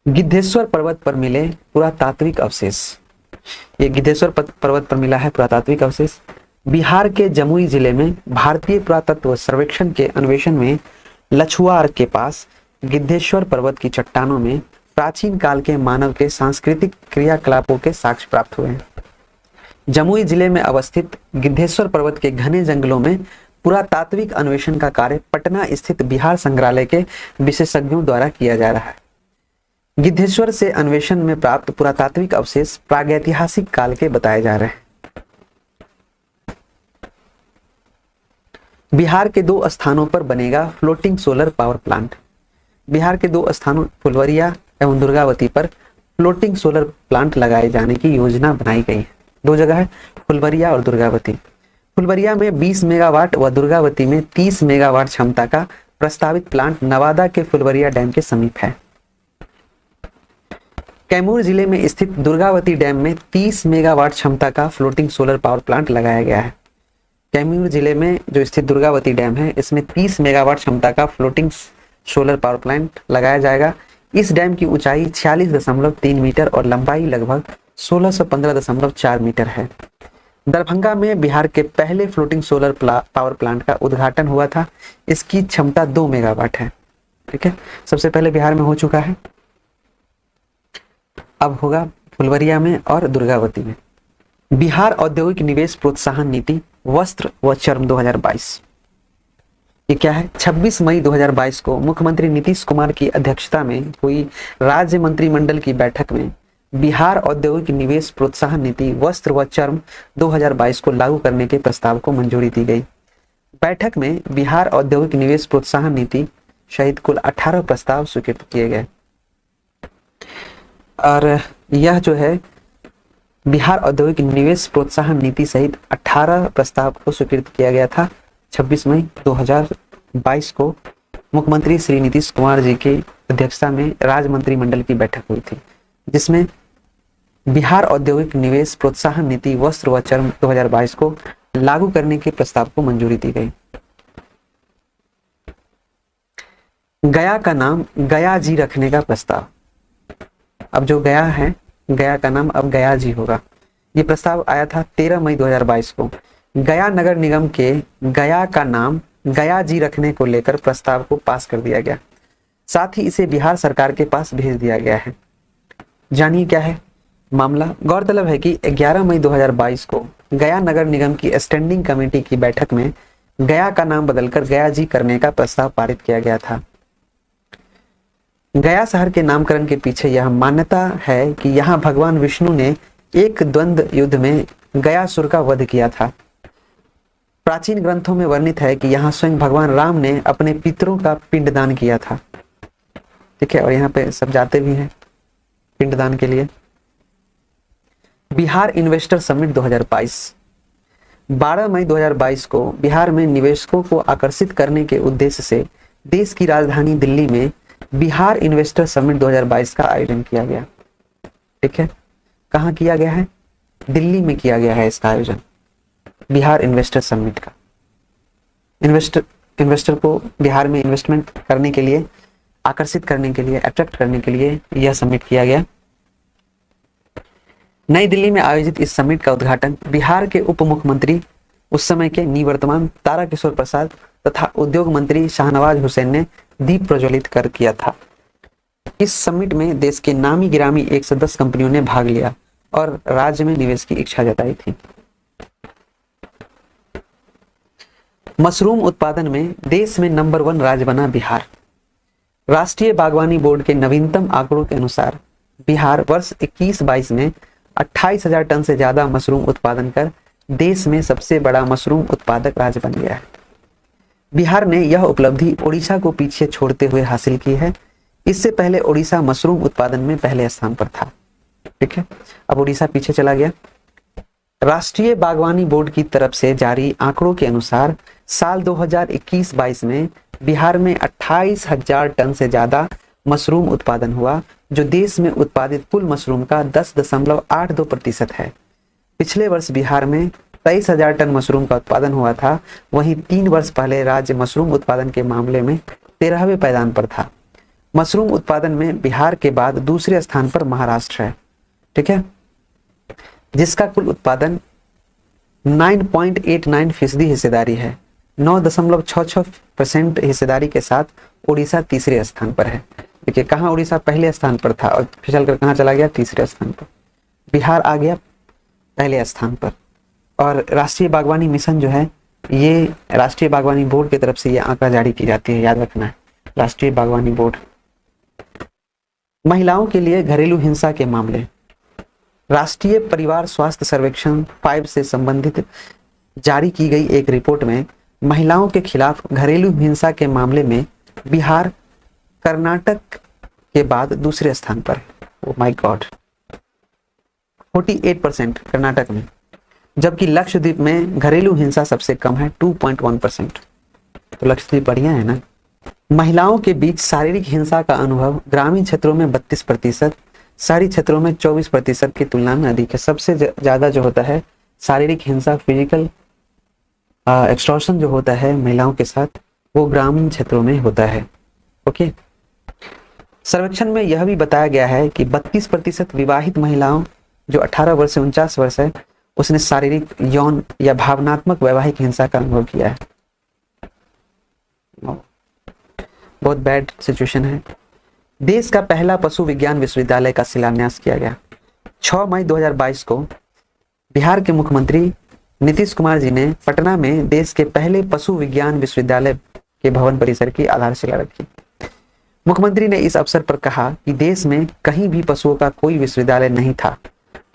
गिद्धेश्वर पर्वत पर मिले पुरातात्विक अवशेष। ये गिद्धेश्वर पर्वत पर मिला है पुरातात्विक अवशेष। बिहार के जमुई जिले में भारतीय पुरातत्व सर्वेक्षण के अन्वेषण में लछुआर के पास गिद्धेश्वर पर्वत की चट्टानों में प्राचीन काल के मानव के सांस्कृतिक क्रियाकलापों के साक्ष्य प्राप्त हुए हैं। जमुई जिले में अवस्थित गिद्धेश्वर पर्वत के घने जंगलों में पुरातात्विक अन्वेषण का कार्य पटना स्थित बिहार संग्रहालय के विशेषज्ञों द्वारा किया जा रहा है। गिद्धेश्वर से अन्वेषण में प्राप्त पुरातात्विक अवशेष प्रागैतिहासिक काल के बताए जा रहे हैं। बिहार के 2 स्थानों पर बनेगा floating solar power plant. Bihar के 2 स्थानों फुलवरिया एवं दुर्गावती पर फ्लोटिंग सोलर प्लांट लगाए जाने की योजना बनाई गई है। 2 जगह है, फुलवरिया और दुर्गावती। फुलवरिया में 20 मेगावाट व दुर्गावती में 30 मेगावाट क्षमता का प्रस्तावित प्लांट नवादा के फुलवरिया डैम के समीप है। कैमूर जिले में स्थित दुर्गावती डैम में 30 मेगावाट क्षमता का फ्लोटिंग सोलर पावर प्लांट लगाया गया है। कैमूर जिले में जो स्थित दुर्गावती डैम है, इसमें 30 मेगावाट क्षमता का फ्लोटिंग सोलर पावर प्लांट लगाया जाएगा। इस डैम की ऊंचाई 46.3 मीटर और लंबाई लगभग 1615.4 मीटर है। दरभंगा में बिहार के पहले फ्लोटिंग सोलर पावर प्लांट का उद्घाटन हुआ था। इसकी क्षमता 2 मेगावाट है। ठीक है, सबसे पहले बिहार में हो चुका है, अब होगा फुलवरिया में और दुर्गावती में। बिहार औद्योगिक निवेश प्रोत्साहन नीति वस्त्र व चर्म 2022, ये क्या है? 26 मई 2022 को मुख्यमंत्री नीतीश कुमार की अध्यक्षता में हुई राज्य मंत्रिमंडल की बैठक में बिहार औद्योगिक निवेश प्रोत्साहन नीति वस्त्र व चर्म 2022 को लागू करने के प्रस्ताव को मंजूरी दी गई। बैठक में बिहार औद्योगिक निवेश प्रोत्साहन नीति सहित कुल 18 प्रस्ताव स्वीकृत किए गए। और यह जो है बिहार औद्योगिक निवेश प्रोत्साहन नीति सहित 18 प्रस्ताव को स्वीकृत किया गया था 26 मई 2022 को मुख्यमंत्री श्री नीतीश कुमार जी की अध्यक्षता में राज्य मंत्रिमंडल की बैठक हुई थी, जिसमें बिहार औद्योगिक निवेश प्रोत्साहन नीति वस्त्र व चर्म 2022 को लागू करने के प्रस्ताव को मंजूरी दी गई। गया का नाम गया जी रखने का प्रस्ताव। अब जो गया है, गया का नाम अब गया जी होगा। ये प्रस्ताव आया था 13 मई 2022 को। गया नगर निगम के गया का नाम गया जी रखने को लेकर प्रस्ताव को पास कर दिया गया। साथ ही इसे बिहार सरकार के पास भेज दिया गया है। जानिए क्या है मामला। गौरतलब है कि 11 मई 2022 को गया नगर निगम की स्टैंडिंग कमेटी की बैठक में गया का नाम बदलकर गया जी करने का प्रस्ताव पारित किया गया था। गया शहर के नामकरण के पीछे यह मान्यता है कि यहाँ भगवान विष्णु ने एक द्वंद्व युद्ध में गयासुर का वध किया था। प्राचीन ग्रंथों में वर्णित है कि यहाँ स्वयं भगवान राम ने अपने पितरों का पिंडदान किया था। ठीक है, और यहाँ पे सब जाते भी हैं पिंडदान के लिए। बिहार इन्वेस्टर समिट 2022, 12 मई 2022 को बिहार में निवेशकों को आकर्षित करने के उद्देश्य से देश की राजधानी दिल्ली में बिहार इन्वेस्टर समिट 2022 का आयोजन किया गया। ठीक है, कहाँ किया गया है? दिल्ली में किया गया है इसका आयोजन, बिहार इन्वेस्टर समिट का। इन्वेस्टर को बिहार में इन्वेस्टमेंट करने के लिए, आकर्षित करने के लिए, अट्रैक्ट करने के लिए यह समिट किया गया। नई दिल्ली में आयोजित इस समिट का उद्घाटन बिहार के उप मुख्यमंत्री उस समय के निवर्तमान ताराकिशोर प्रसाद तथा उद्योग मंत्री शाहनवाज हुसैन ने दीप प्रज्वलित कर किया था। इस समिट में देश के नामी गिरामी 110 कंपनियों ने भाग लिया और राज्य में निवेश की इच्छा जताई थी। मशरूम उत्पादन में देश में नंबर 1 राज्य बना बिहार। राष्ट्रीय बागवानी बोर्ड के नवीनतम आंकड़ों के अनुसार बिहार वर्ष 21-22 में 28,000 टन से ज्यादा मशरूम उत्पादन कर देश में सबसे बड़ा मशरूम उत्पादक राज्य बन गया है। बिहार ने यह उपलब्धि ओडिशा को पीछे छोड़ते हुए हासिल की है। इससे पहले ओडिशा मशरूम उत्पादन में पहले स्थान पर था। ठीक है, अब ओडिशा पीछे चला गया। राष्ट्रीय बागवानी बोर्ड की तरफ से जारी आंकड़ों के अनुसार साल 2021-22 में बिहार में 28,000 टन से ज्यादा मशरूम उत्पादन हुआ, जो देश में उत्पादित कुल मशरूम का 10.82% है। पिछले वर्ष बिहार में 23,000 टन मशरूम का उत्पादन हुआ था। वहीं 3 वर्ष पहले राज्य मशरूम उत्पादन के मामले में 13वें पायदान पर था। मशरूम उत्पादन में बिहार के बाद दूसरे स्थान पर महाराष्ट्र है। ठीक है, जिसका कुल उत्पादन 9.89% हिस्सेदारी है। 9.66% हिस्सेदारी के साथ उड़ीसा तीसरे स्थान पर है। देखिए कहाँ उड़ीसा पहले स्थान पर था और फिसल कर कहाँ चला गया, तीसरे स्थान पर। बिहार आ गया पहले स्थान पर। और राष्ट्रीय बागवानी मिशन जो है, ये राष्ट्रीय बागवानी बोर्ड की तरफ से ये आंकड़ा जारी की जाती है, याद रखना है, राष्ट्रीय बागवानी बोर्ड। महिलाओं के लिए घरेलू हिंसा के मामले। राष्ट्रीय परिवार स्वास्थ्य सर्वेक्षण 5 से संबंधित जारी की गई एक रिपोर्ट में महिलाओं के खिलाफ घरेलू हिंसा के मामले में बिहार कर्नाटक के बाद दूसरे स्थान पर है। ओह माय गॉड, 48% कर्नाटक में, जबकि लक्षद्वीप में घरेलू हिंसा सबसे कम है 2.1%। तो लक्षद्वीप बढ़िया है ना। महिलाओं के बीच शारीरिक हिंसा का अनुभव ग्रामीण क्षेत्रों में 32%, शहरी क्षेत्रों में 24% की तुलना में अधिक है। सबसे ज्यादा जो होता है शारीरिक हिंसा, फिजिकल एक्सटॉर्शन जो होता है महिलाओं के साथ, वो ग्रामीण क्षेत्रों में होता है। ओके, सर्वेक्षण में यह भी बताया गया है कि 32% विवाहित महिलाओं जो 18 वर्ष से 49 वर्ष है, उसने शारीरिक, यौन या भावनात्मक वैवाहिक हिंसा का अनुभव किया है। बहुत बैड सिचुएशन है। देश का पहला पशु विज्ञान विश्वविद्यालय का शिलान्यास किया गया। 6 मई 2022 को बिहार के मुख्यमंत्री नीतीश कुमार जी ने पटना में देश के पहले पशु विज्ञान विश्वविद्यालय के भवन परिसर की आधारशिला रखी। मुख्यमंत्री ने इस अवसर पर कहा कि देश में कहीं भी पशुओं का कोई विश्वविद्यालय नहीं था।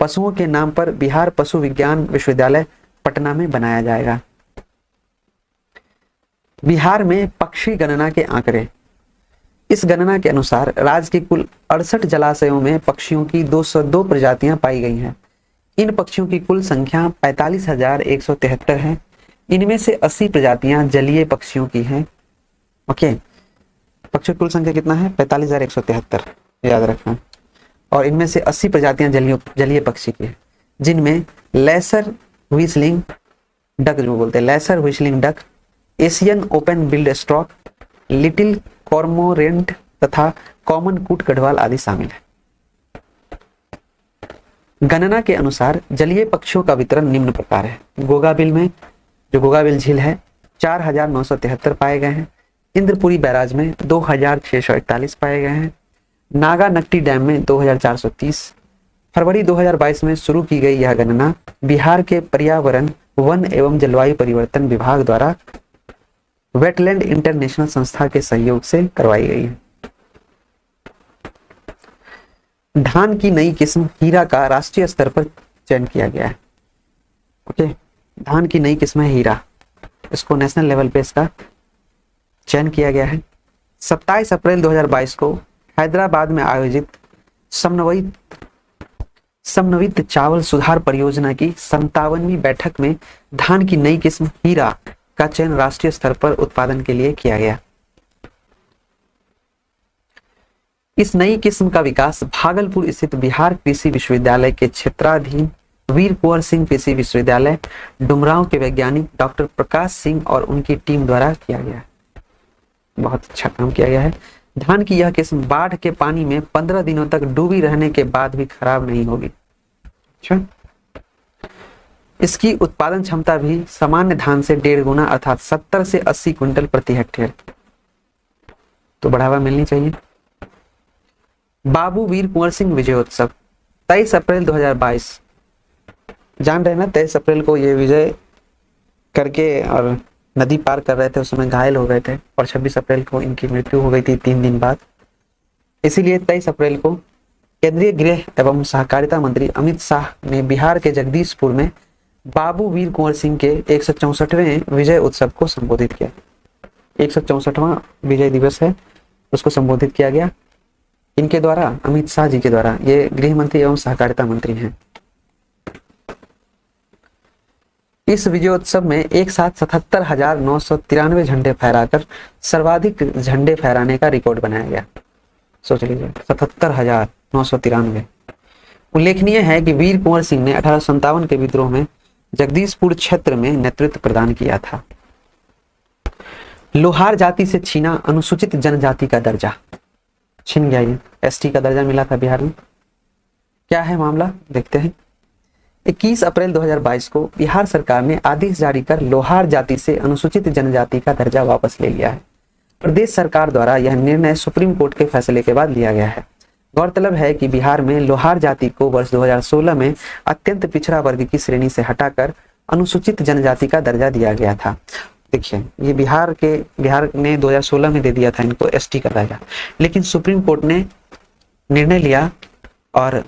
पशुओं के नाम पर बिहार पशु विज्ञान विश्वविद्यालय पटना में बनाया जाएगा। बिहार में पक्षी गणना के आंकड़े। इस गणना के अनुसार राज्य के कुल 68 जलाशयों में पक्षियों की 202 प्रजातियां पाई गई हैं। इन पक्षियों की कुल संख्या 45,173 है। इनमें से 80 प्रजातियां जलीय पक्षियों की हैं। ओके, पक्षियों की कुल संख्या कितना है, 45,173, याद रखना। और इनमें से 80 प्रजातियां जलीय पक्षी की है, जिनमें लेसर व्हिसलिंग डक जो बोलते हैं, lesser whistling duck, Asian open billed stork, little cormorant तथा कॉमन कूट गढ़वाल आदि शामिल है। गणना के अनुसार जलीय पक्षियों का वितरण निम्न प्रकार है। गोगाबिल में, जो गोगाबिल झील है, 4,973 पाए गए हैं। इंद्रपुरी बैराज में 2,641 पाए गए हैं। नागा नकटी डैम में 2,430। फरवरी 2022 में शुरू की गई यह गणना बिहार के पर्यावरण, वन एवं जलवायु परिवर्तन विभाग द्वारा वेटलैंड इंटरनेशनल संस्था के सहयोग से करवाई गई है। धान की नई किस्म हीरा का राष्ट्रीय स्तर पर चयन किया गया है। ओके, धान की नई किस्म है हीरा, इसको नेशनल लेवल पे इसका चयन किया गया है। 27 अप्रैल 2022 को हैदराबाद में आयोजित समन्वित चावल सुधार परियोजना की 57वीं बैठक में धान की नई किस्म हीरा का चयन राष्ट्रीय स्तर पर उत्पादन के लिए किया गया। इस नई किस्म का विकास भागलपुर स्थित बिहार कृषि विश्वविद्यालय के क्षेत्राधीन वीर कुंवर सिंह कृषि विश्वविद्यालय डुमरांव के वैज्ञानिक डॉक्टर प्रकाश सिंह और उनकी टीम द्वारा किया गया है। बहुत अच्छा काम किया गया है। धान की यह किस्म बाढ़ के पानी में 15 दिनों तक डूबी रहने के बाद भी खराब नहीं होगी। अच्छा, इसकी उत्पादन क्षमता भी सामान्य धान से 1.5 गुना अर्थात 70 से 80 क्विंटल प्रति हेक्टेयर, तो बढ़ावा मिलनी चाहिए। बाबू वीर कुंवर सिंह विजयोत्सव 23 अप्रैल 2022, जान रहे ना 23 अप्रैल को ये विजय करके और नदी पार कर रहे थे, उस समय घायल हो गए थे और 26 अप्रैल को इनकी मृत्यु हो गई थी 3 दिन बाद। इसीलिए 23 अप्रैल को केंद्रीय गृह एवं सहकारिता मंत्री अमित शाह ने बिहार के जगदीशपुर में बाबू वीर कुंवर सिंह के 164वें विजय उत्सव को संबोधित किया। 164वां विजय दिवस है, उसको संबोधित किया गया इनके द्वारा, अमित शाह जी के द्वारा। ये गृह मंत्री एवं सहकारिता मंत्री हैं। इस विजयोत्सव में एक साथ 77,993 झंडे फहराकर सर्वाधिक झंडे फहराने का रिकॉर्ड बनाया गया। सोच लीजिए 77,993। उल्लेखनीय है कि वीर कुंवर सिंह ने 1857 के विद्रोह में जगदीशपुर क्षेत्र में नेतृत्व प्रदान किया था। लोहार जाति से छीना अनुसूचित जनजाति का दर्जा, छीन गया ये, एसटी का दर्जा मिला था बिहार में। क्या है मामला, देखते हैं। 21 अप्रैल 2022 को बिहार सरकार ने आदेश जारी कर लोहार जाति से अनुसूचित जनजाति का दर्जा वापस ले लिया है। प्रदेश सरकार द्वारा यह निर्णय सुप्रीम कोर्ट के फैसले के बाद लिया गया है। गौरतलब है कि बिहार में लोहार जाति को वर्ष 2016 में अत्यंत पिछड़ा वर्ग की श्रेणी से हटाकर अनुसूचित जनजाति का दर्जा दिया गया था। देखिए, ये बिहार ने 2016 में दे दिया था इनको एसटी का दर्जा, लेकिन सुप्रीम कोर्ट ने निर्णय लिया और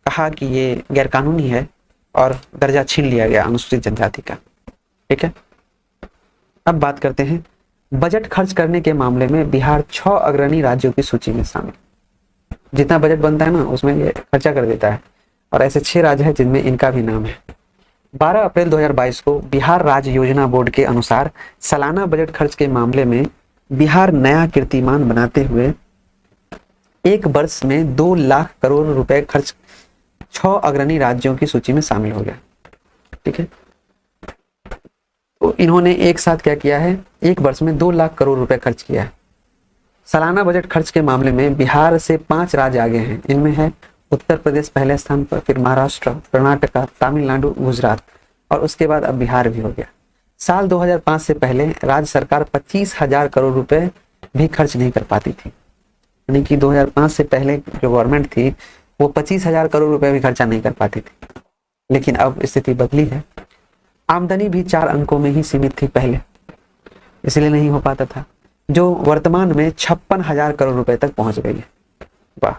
कहा कि ये गैरकानूनी है और दर्जा छीन लिया गया अनुसूचित जनजाति का। ठीक है, अब बात करते हैं बजट खर्च करने के मामले में बिहार 6 अग्रणी राज्यों की सूची में शामिल। जितना बजट बनता है ना उसमें ये खर्चा कर देता है, और ऐसे 6 राज्य हैं जिनमें इनका भी नाम है। 12 अप्रैल 2022 को बिहार राज्य योजना बोर्ड के अनुसार सालाना बजट खर्च के मामले में बिहार नया कीर्तिमान बनाते हुए एक वर्ष में 2 लाख करोड़ रुपए खर्च 6 अग्रणी राज्यों की सूची में शामिल हो गया। ठीक है, तो इन्होंने एक साथ क्या किया है, एक वर्ष में 2 लाख करोड़ रुपए खर्च किया है। सालाना बजट खर्च के मामले में बिहार से 5 राज्य आगे हैं। इनमें है उत्तर प्रदेश पहले स्थान पर, फिर महाराष्ट्र, कर्नाटक, तमिलनाडु, गुजरात, और उसके बाद अब बिहार भी हो गया। साल 2005 से पहले राज्य सरकार 25,000 करोड़ रुपए भी खर्च नहीं कर पाती थी। यानी कि 2005 से पहले जो गवर्नमेंट थी वो 25,000 करोड़ रुपए भी खर्चा नहीं कर पाती थी, लेकिन अब स्थिति बदली है। आमदनी भी 4 अंकों में ही सीमित थी पहले, इसलिए नहीं हो पाता था, जो वर्तमान में 56,000 करोड़ रुपए तक पहुंच गई है। वाह।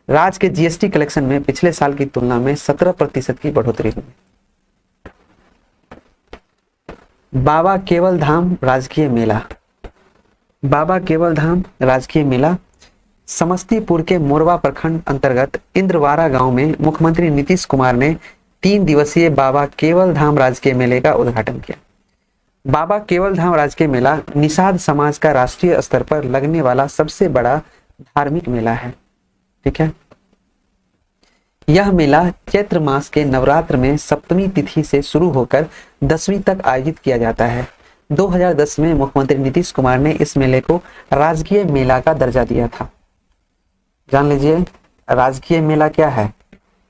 राज्य के जीएसटी कलेक्शन में पिछले साल की तुलना में 17% की बढ़ोतरी हुई। बाबा केवल धाम राजकीय मेला। बाबा केवल धाम राजकीय मेला समस्तीपुर के मोरवा प्रखंड अंतर्गत इंद्रवारा गांव में मुख्यमंत्री नीतीश कुमार ने 3 दिवसीय बाबा केवल धाम राजकीय मेले का उद्घाटन किया। बाबा केवल धाम राजकीय मेला निषाद समाज का राष्ट्रीय स्तर पर लगने वाला सबसे बड़ा धार्मिक मेला है। ठीक है, यह मेला चैत्र मास के नवरात्र में सप्तमी तिथि से शुरू होकर 10वीं तक आयोजित किया जाता है। 2010 में मुख्यमंत्री नीतीश कुमार ने इस मेले को राजकीय मेला का दर्जा दिया था। जान लीजिए राजकीय मेला क्या है,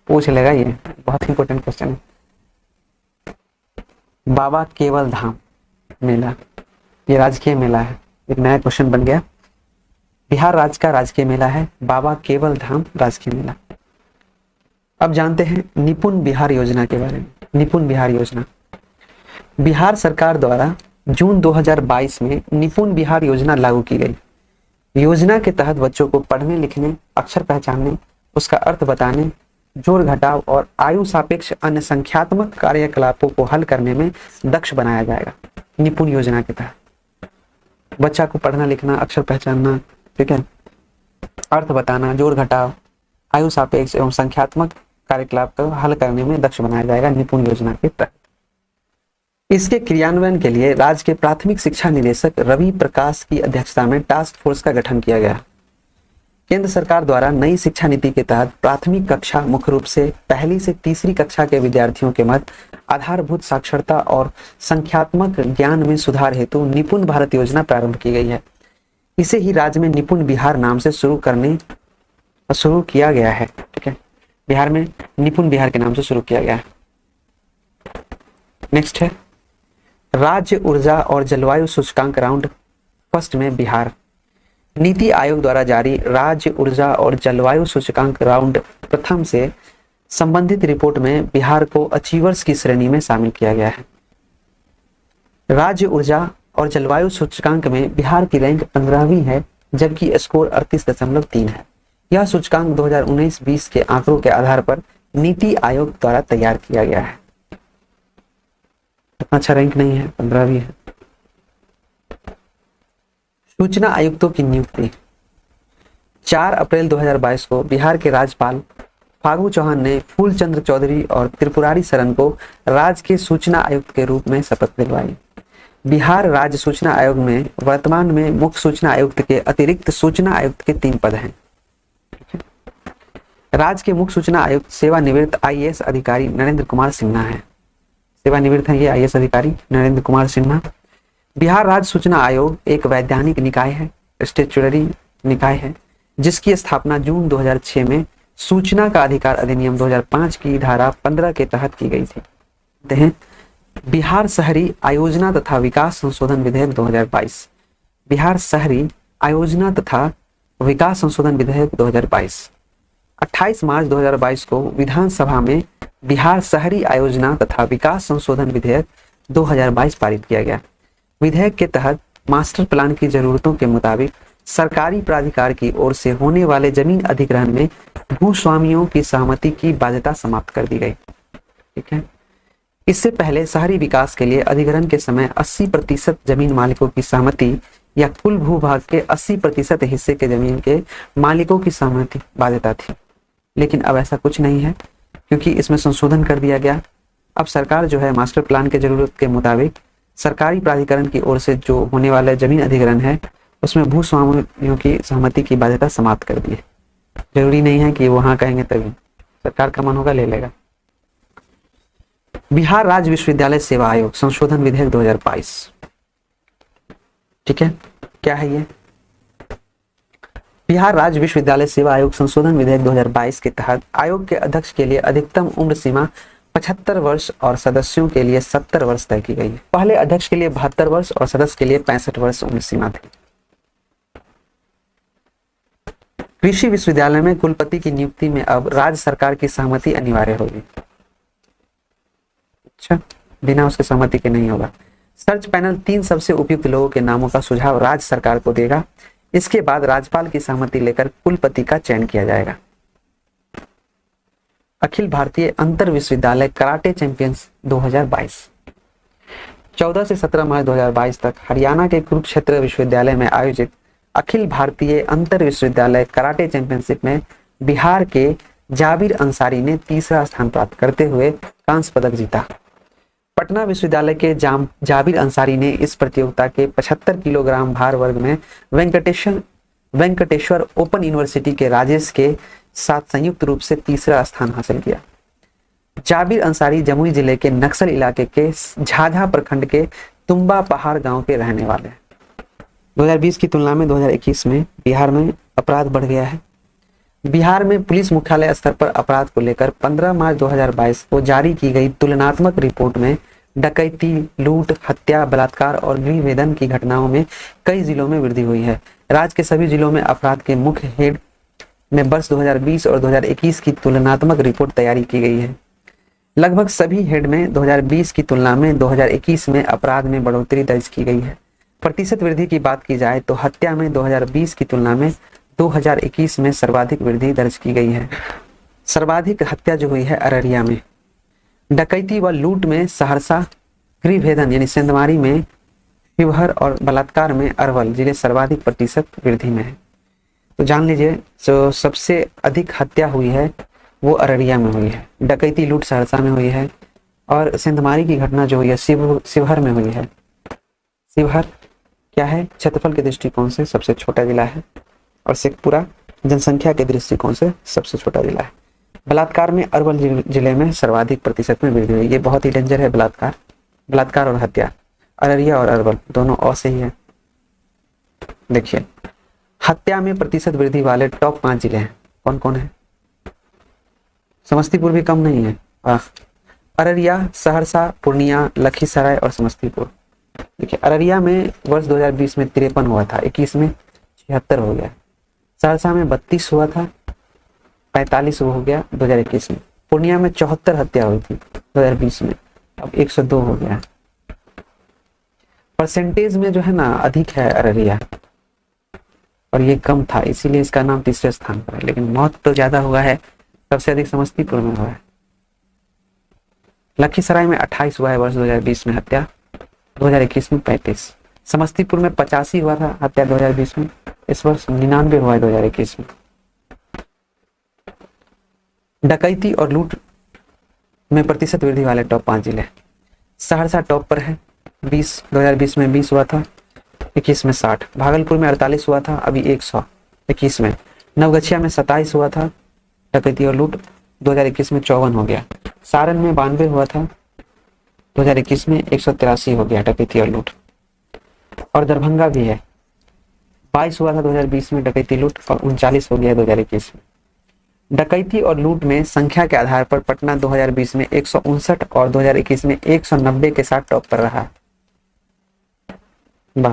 पूछ लेगा, ये बहुत इंपॉर्टेंट क्वेश्चन है। बाबा केवल धाम मेला ये राजकीय मेला है, एक नया क्वेश्चन बन गया। बिहार राज्य का राजकीय मेला है बाबा केवल धाम राजकीय मेला। अब जानते हैं निपुण बिहार योजना के बारे में। निपुण बिहार योजना बिहार सरकार द्वारा जून 2022 में निपुण बिहार योजना लागू की गई। योजना के तहत बच्चों को पढ़ने लिखने, अक्षर पहचानने, उसका अर्थ बताने, जोड़ घटाव और आयु सापेक्ष अन्य संख्यात्मक कार्यकलापों को हल करने में दक्ष बनाया जाएगा। निपुण योजना के तहत बच्चा को पढ़ना लिखना, अक्षर पहचानना, ठीक है, अर्थ बताना, जोड़ घटाव, आयु सापेक्ष एवं संख्यात्मक कार्यकलाप को हल करने में दक्ष बनाया जाएगा निपुण योजना के तहत। इसके क्रियान्वयन के लिए राज्य के प्राथमिक शिक्षा निदेशक रवि प्रकाश की अध्यक्षता में टास्क फोर्स का गठन किया गया। केंद्र सरकार द्वारा नई शिक्षा नीति के तहत प्राथमिक कक्षा मुख्य रूप से पहली से तीसरी कक्षा के विद्यार्थियों के मध्य आधारभूत साक्षरता और संख्यात्मक ज्ञान में सुधार हेतु निपुण भारत योजना प्रारंभ की गई है। इसे ही राज्य में निपुण बिहार नाम से शुरू किया गया है। ठीक है, बिहार में निपुण बिहार के नाम से शुरू किया गया है। नेक्स्ट है राज्य ऊर्जा और जलवायु सूचकांक राउंड फर्स्ट में बिहार। नीति आयोग द्वारा जारी राज्य ऊर्जा और जलवायु सूचकांक राउंड प्रथम से संबंधित रिपोर्ट में बिहार को अचीवर्स की श्रेणी में शामिल किया गया है। राज्य ऊर्जा और जलवायु सूचकांक में बिहार की रैंक 15वीं है, जबकि स्कोर 38.3 है। यह सूचकांक 2019-20 के आंकड़ों के आधार पर नीति आयोग द्वारा तैयार किया गया है। इतना अच्छा रैंक नहीं है, 15वीं है। सूचना आयुक्तों की नियुक्ति। 4 अप्रैल 2022 को बिहार के राज्यपाल फागू चौहान ने फूलचंद्र चौधरी और त्रिपुरारी शरण को राज्य के सूचना आयुक्त के रूप में शपथ दिलवाई। बिहार राज्य सूचना आयोग में वर्तमान में मुख्य सूचना आयुक्त के अतिरिक्त सूचना आयुक्त के 3 पद हैं। राज्य के मुख्य सूचना आयुक्त सेवानिवृत्त आईएएस अधिकारी नरेंद्र कुमार सिन्हा है। सेवानिवृत्त है ये आईएएस अधिकारी नरेंद्र कुमार सिन्हा। बिहार राज्य सूचना आयोग एक वैधानिक निकाय है, स्टैट्यूटरी निकाय है, जिसकी स्थापना जून 2006 में सूचना का अधिकार अधिनियम 2005 की धारा 15 के तहत की गई थी। बिहार शहरी आयोजना तथा विकास संशोधन विधेयक 2022। बिहार शहरी आयोजना तथा विकास संशोधन विधेयक 2022 28 मार्च 2022 को विधानसभा में बिहार शहरी आयोजना तथा विकास संशोधन विधेयक 2022 पारित किया गया। विधेयक के तहत मास्टर प्लान की जरूरतों के मुताबिक सरकारी प्राधिकार की ओर से होने वाले जमीन अधिग्रहण में भूस्वामियों की सहमति की बाध्यता समाप्त कर दी गई। ठीक है, इससे पहले शहरी विकास के लिए अधिग्रहण के समय 80% जमीन मालिकों की सहमति या कुल भूभाग के 80% हिस्से के जमीन के मालिकों की सहमति बाध्यता थी, लेकिन अब ऐसा कुछ नहीं है, क्योंकि इसमें संशोधन कर दिया गया। अब सरकार जो है मास्टर प्लान के जरूरत के मुताबिक सरकारी प्राधिकरण की ओर से जो होने वाला जमीन अधिग्रहण है उसमें भूस्वामियों की सहमति की बाध्यता समाप्त कर दी है। जरूरी नहीं है कि वहां कहेंगे तभी, सरकार का मन होगा ले लेगा। बिहार राज्य विश्वविद्यालय सेवा आयोग संशोधन विधेयक 2022। ठीक है, क्या है ये? बिहार राज्य विश्वविद्यालय सेवा आयोग संशोधन विधेयक 2022 के तहत आयोग के अध्यक्ष के लिए अधिकतम उम्र सीमा 75 वर्ष और सदस्यों के लिए 70 वर्ष तय की गई है। पहले अध्यक्ष के लिए 72 वर्ष और सदस्य के लिए 65 वर्ष उम्र सीमा थी। कृषि विश्वविद्यालय में कुलपति की नियुक्ति में अब राज्य सरकार की सहमति अनिवार्य होगी। अच्छा, बिना उसके सहमति के नहीं होगा। सर्च पैनल 3 सबसे उपयुक्त लोगों के नामों का सुझाव राज्य सरकार को देगा। इसके बाद राज्यपाल की सहमति लेकर कुलपति का चयन किया जाएगा। अखिल भारतीय अंतर विश्वविद्यालय कराटे चैंपियंस 2022। 14 से 17 मार्च 2022 तक हरियाणा के कुरुक्षेत्र विश्वविद्यालय में आयोजित अखिल भारतीय अंतर विश्वविद्यालय कराटे चैंपियनशिप में बिहार के जाबिर अंसारी ने तीसरा स्थान प्राप्त करते हुए कांस्य पदक जीता। पटना विश्वविद्यालय के जाबिर अंसारी ने इस प्रतियोगिता के 75 किलोग्राम भार वर्ग में वेंकटेश्वर ओपन यूनिवर्सिटी के राजेश के साथ संयुक्त रूप से तीसरा स्थान हासिल किया। जाबिर अंसारी जमुई जिले के नक्सल इलाके के झाझा प्रखंड के तुम्बा पहाड़ गांव के रहने वाले हैं। 2020 की तुलना में 2021 में बिहार में अपराध बढ़ गया है। बिहार में पुलिस मुख्यालय स्तर पर अपराध को लेकर 15 मार्च 2022 को जारी की गई तुलनात्मक रिपोर्ट में डकैती, लूट, हत्या, बलात्कार और गृहवेदन की घटनाओं में कई जिलों में वृद्धि हुई है। राज्य के सभी जिलों में अपराध के मुख्य हेड में वर्ष 2020 और 2021 की तुलनात्मक रिपोर्ट तैयारी की गई है। लगभग सभी हेड में 2020 की तुलना में 2021 में अपराध में बढ़ोतरी दर्ज की गई है। प्रतिशत वृद्धि की बात की जाए तो हत्या में 2020 की तुलना में 2021 में सर्वाधिक वृद्धि दर्ज की गई है। सर्वाधिक हत्या जो हुई है अररिया में, डकैती व लूट में सहरसा, गृहभेदन यानी सेंधमारी में, शिवहर और बलात्कार में अरवल जिले सर्वाधिक प्रतिशत वृद्धि में है। तो जान लीजिए जो सबसे अधिक हत्या हुई है वो अररिया में हुई है, डकैती लूट सहरसा में हुई है और सेंधमारी की घटना जो हुई है शिवहर में हुई है। शिवहर क्या है? क्षेत्रफल के दृष्टिकोण से सबसे छोटा जिला है और शेखपुरा जनसंख्या के दृष्टिकोण से सबसे छोटा जिला है। बलात्कार में अरवल जिले में सर्वाधिक प्रतिशत में वृद्धि हुई। ये बहुत ही डेंजर है बलात्कार और हत्या। अररिया और अरवल दोनों अ से ही है। देखिए हत्या में प्रतिशत वृद्धि वाले टॉप 5 जिले हैं, कौन कौन है? समस्तीपुर भी कम नहीं है। अररिया, सहरसा, पूर्णिया, लखीसराय और समस्तीपुर। देखिए अररिया में वर्ष 2020 में 53 हुआ था, 21 में 76 हो गया। सहरसा में 32 हुआ था, 45 हो गया 2021 में। पूर्णिया में 74 हत्या हुई थी 2020 में, अब 102 हो गया। परसेंटेज में जो है ना अधिक है अररिया और ये कम था, इसीलिए इसका नाम तीसरे स्थान पर है। लेकिन मौत तो ज्यादा हुआ है, सबसे अधिक समस्तीपुर में हुआ है। लखीसराय में 28 हुआ है वर्ष 2020 में हत्या, 2021 में 35। समस्तीपुर में 85 हुआ था हत्या 2020 में, इस वर्ष 99 हुआ है 2021 में। डकैती और लूट में प्रतिशत वृद्धि वाले टॉप 5 जिले। सहरसा टॉप पर है, 2020 में 20 हुआ था, 21 में 60। भागलपुर में 48 हुआ था, अभी 100, 21 में। नवगछिया में 27 हुआ था डकैती और लूट, 2021 में 54 हो गया। सारण में 92 हुआ था, 2021 में 183 हो गया डकैती और लूट। और दरभंगा भी है, 22 हुआ था 2020 में डकैती लूट और 39 हो गया 2021 में। डकैती और लूट में संख्या के आधार पर पटना 2020 में 159 और 2021 में 190 के साथ टॉप पर रहा। वाह,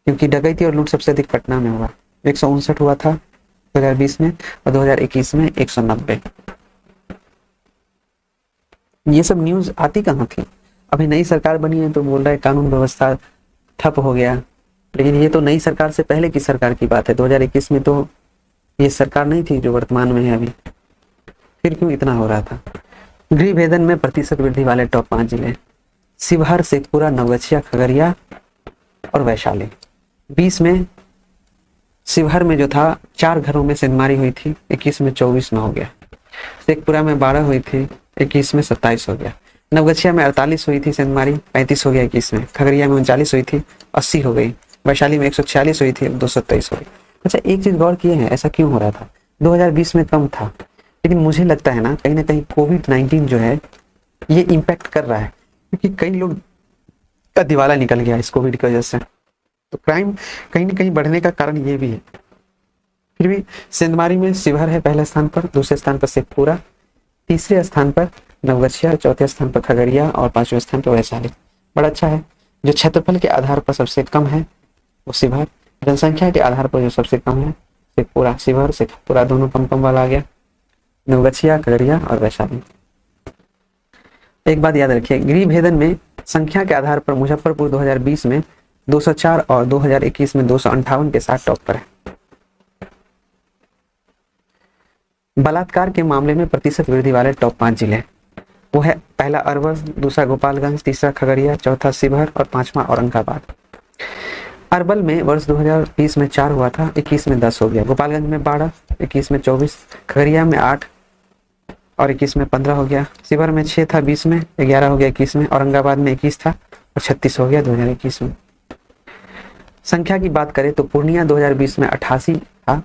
क्योंकि डकैती और लूट सबसे अधिक पटना में हुआ, 159 हुआ था 2020 में और 2021 में 190। ये सब न्यूज आती कहाँ थी? अभी नई सरकार बनी है तो बोल रहा है कानून व्यवस्था ठप हो गया, लेकिन ये तो नई सरकार से पहले की सरकार की बात है। 2021 में तो ये सरकार नहीं थी जो वर्तमान में है अभी, फिर क्यों इतना हो रहा था? गृह भेदन में प्रतिशत वृद्धि वाले टॉप 5 जिले। शिवहर, शेखपुरा, नवगछिया, खगड़िया और वैशाली। 20 में शिवहर में जो था 4 घरों में सेंधमारी हुई थी, 21 में 24 में हो गया। शेखपुरा में 12 हुई थी, 21 में 27 हो गया। नवगछिया में 48 हुई थी सेंधमारी, 35 हो गया 21 में। खगड़िया में 39 हुई थी, 80 हो गई। वैशाली में 146 हुई थी, 223 हो गई। अच्छा, एक चीज गौर किए हैं, ऐसा क्यों हो रहा था? 2020 में कम था, लेकिन मुझे लगता है ना कहीं कोविड-19 जो है ये इम्पैक्ट कर रहा है, क्योंकि कई लोग का दिवाला निकल गया इस कोविड की वजह से, तो क्राइम कहीं ना कहीं बढ़ने का कारण ये भी है। फिर भी सेंधमारी में शिवहर है पहले स्थान पर, दूसरे स्थान पर शेखपुरा, तीसरे स्थान पर नवगछिया, चौथे स्थान पर खगड़िया और 5वें स्थान पर वैशाली। बड़ा अच्छा है। जो क्षेत्रफल के आधार पर सबसे कम है वो शिवहर, जनसंख्या के आधार पर जो सबसे कम है शेखपुरा। शिवहर शेखपुरा दोनों कम वाला आ गया, नवगछिया, खगड़िया और वैशाली। एक बात याद रखिए, गृह भेदन में संख्या के आधार पर मुजफ्फरपुर 2020 में 204 और 2021 में 258 के साथ टॉप पर है। बलात्कार के मामले में प्रतिशत वृद्धि वाले टॉप 5 जिले, वो है पहला अरवल, दूसरा गोपालगंज, तीसरा खगड़िया, चौथा शिवहर और 5वां औरंगाबाद। अरवल में वर्ष 2020 में 4 हुआ था, 21 में 10 हो गया। गोपालगंज में 12, 21 में 24, खगड़िया में 8 और 21 में 15 हो गया। शिवहर में 6 था, 20 में 11 हो गया 21 में। औरंगाबाद में 21 था और 36 हो गया 2021 में। संख्या की बात करें तो पूर्णिया 2020 में 88 था,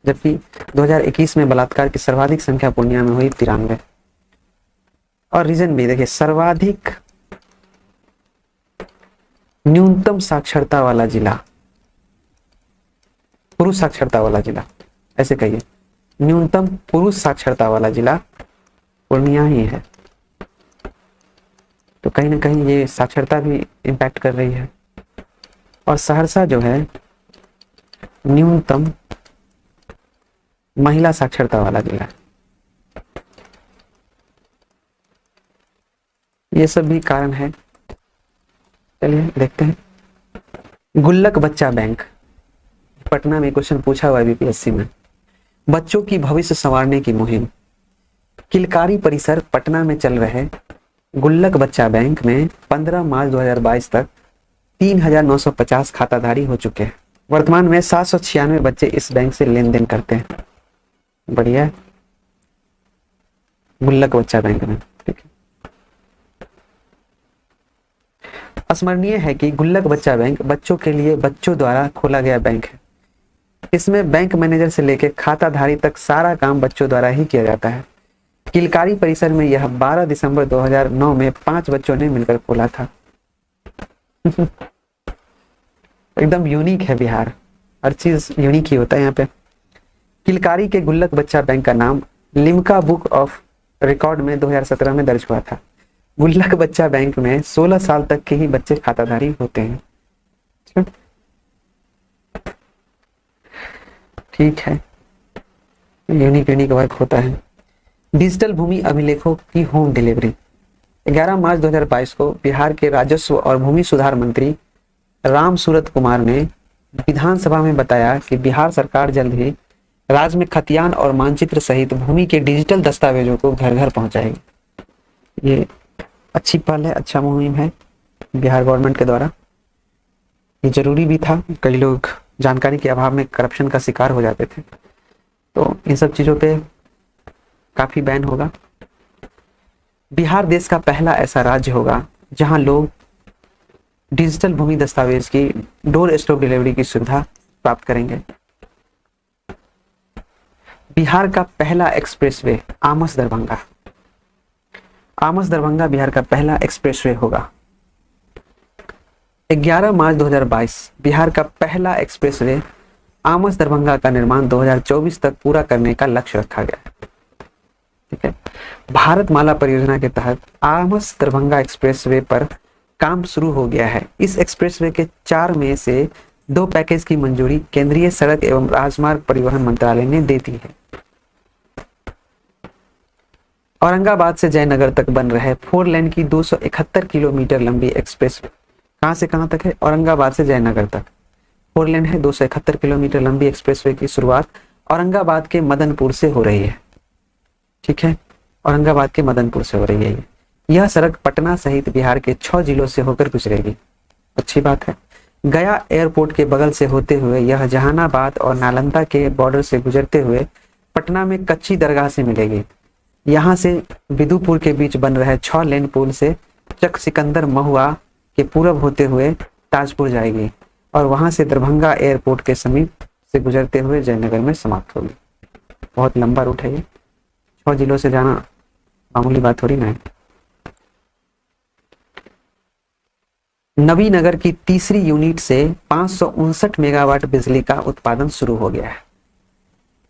जबकि 2021 में बलात्कार की सर्वाधिक संख्या पूर्णिया में हुई 93। और रीजन भी देखिए, सर्वाधिक न्यूनतम साक्षरता वाला जिला, पुरुष साक्षरता वाला जिला, ऐसे कहिए, न्यूनतम पुरुष साक्षरता वाला जिला पूर्णिया ही है। तो कहीं ना कहीं ये साक्षरता भी इम्पैक्ट कर रही है। और सहरसा जो है न्यूनतम महिला साक्षरता वाला जिला। ये सब भी कारण है। चलिए देखते हैं। गुल्लक बच्चा बैंक, पटना में क्वेश्चन पूछा हुआ है बीपीएससी में। बच्चों की भविष्य संवारने की मुहिम। किलकारी परिसर पटना में चल रहे गुल्लक बच्चा बैंक में 15 मार्च 2022 तक 3,950 खाताधारी हो चुके हैं। वर्तमान में 796 बच्चे इस बैंक से लेन देन करते हैं। बढ़िया है, गुल्लक बच्चा बैंक में। ठीक है, स्मरणीय है कि गुल्लक बच्चा बैंक बच्चों के लिए बच्चों द्वारा खोला गया बैंक है। इसमें बैंक मैनेजर से लेकर खाताधारी तक सारा काम बच्चों द्वारा ही किया जाता है। किलकारी परिसर में यह 12 दिसंबर 2009 में 5 बच्चों ने मिलकर खोला था। एकदम यूनिक है बिहार, हर चीज यूनिक ही होता है यहाँ पे। किलकारी के गुल्लक बच्चा बैंक का नाम लिम्का बुक ऑफ रिकॉर्ड में 2017 में दर्ज हुआ था। गुल्लक बच्चा बैंक में 16 साल तक के ही बच्चे खाताधारी होते हैं। ठीक है, यूनिक यूनिक वर्क होता है। डिजिटल भूमि अभिलेखों की होम डिलीवरी। 11 मार्च 2022 को बिहार के राजस्व और भूमि सुधार मंत्री राम सूरत कुमार ने विधानसभा में बताया कि बिहार सरकार जल्द ही राज्य में खतियान और मानचित्र सहित भूमि के डिजिटल दस्तावेजों को घर घर पहुंचाएगी। ये अच्छी पहल है, अच्छा मुहिम है बिहार गवर्नमेंट के द्वारा। ये जरूरी भी था, कई लोग जानकारी के अभाव में करप्शन का शिकार हो जाते थे, तो इन सब चीजों पे काफी बैन होगा। बिहार देश का पहला ऐसा राज्य होगा जहां लोग डिजिटल भूमि दस्तावेज की डोर स्टेप डिलीवरी की सुविधा प्राप्त करेंगे। बिहार का पहला एक्सप्रेसवे आमस दरभंगा। आमस दरभंगा बिहार का पहला एक्सप्रेसवे होगा। 11 मार्च 2022 बिहार का पहला एक्सप्रेसवे आमस दरभंगा का निर्माण 2024 तक पूरा करने का लक्ष्य रखा गया है। ठीक है, भारत माला परियोजना के तहत आमस दरभंगा एक्सप्रेसवे पर काम शुरू हो गया है। इस एक्सप्रेसवे के 4 में से 2 पैकेज की मंजूरी केंद्रीय सड़क एवं राजमार्ग परिवहन मंत्रालय ने दे दी है। औरंगाबाद से जयनगर तक बन रहे 4 लेन की 271 किलोमीटर लंबी एक्सप्रेस कहां से कहां तक है? औरंगाबाद से जयनगर तक 4 लेन है। 271 किलोमीटर लंबी एक्सप्रेसवे की शुरुआत औरंगाबाद के मदनपुर से हो रही है। ठीक है, औरंगाबाद के मदनपुर से हो रही है। यह सड़क पटना सहित बिहार के 6 जिलों से होकर गुजरेगी। अच्छी बात है। गया एयरपोर्ट के बगल से होते हुए यह जहानाबाद और नालंदा के बॉर्डर से गुजरते हुए पटना में कच्ची दरगाह से मिलेगी। यहाँ से बिदुपुर के बीच बन रहे 6 लेन पुल से चक सिकंदर महुआ के पूरब होते हुए ताजपुर जाएगी और वहां से दरभंगा एयरपोर्ट के समीप से गुजरते हुए जयनगर में समाप्त होगी। बहुत लंबा रूट है ये, 6 जिलों से जाना मामूली बात थोड़ी ना है। नवीनगर की तीसरी यूनिट से 559 मेगावाट बिजली का उत्पादन शुरू हो गया है।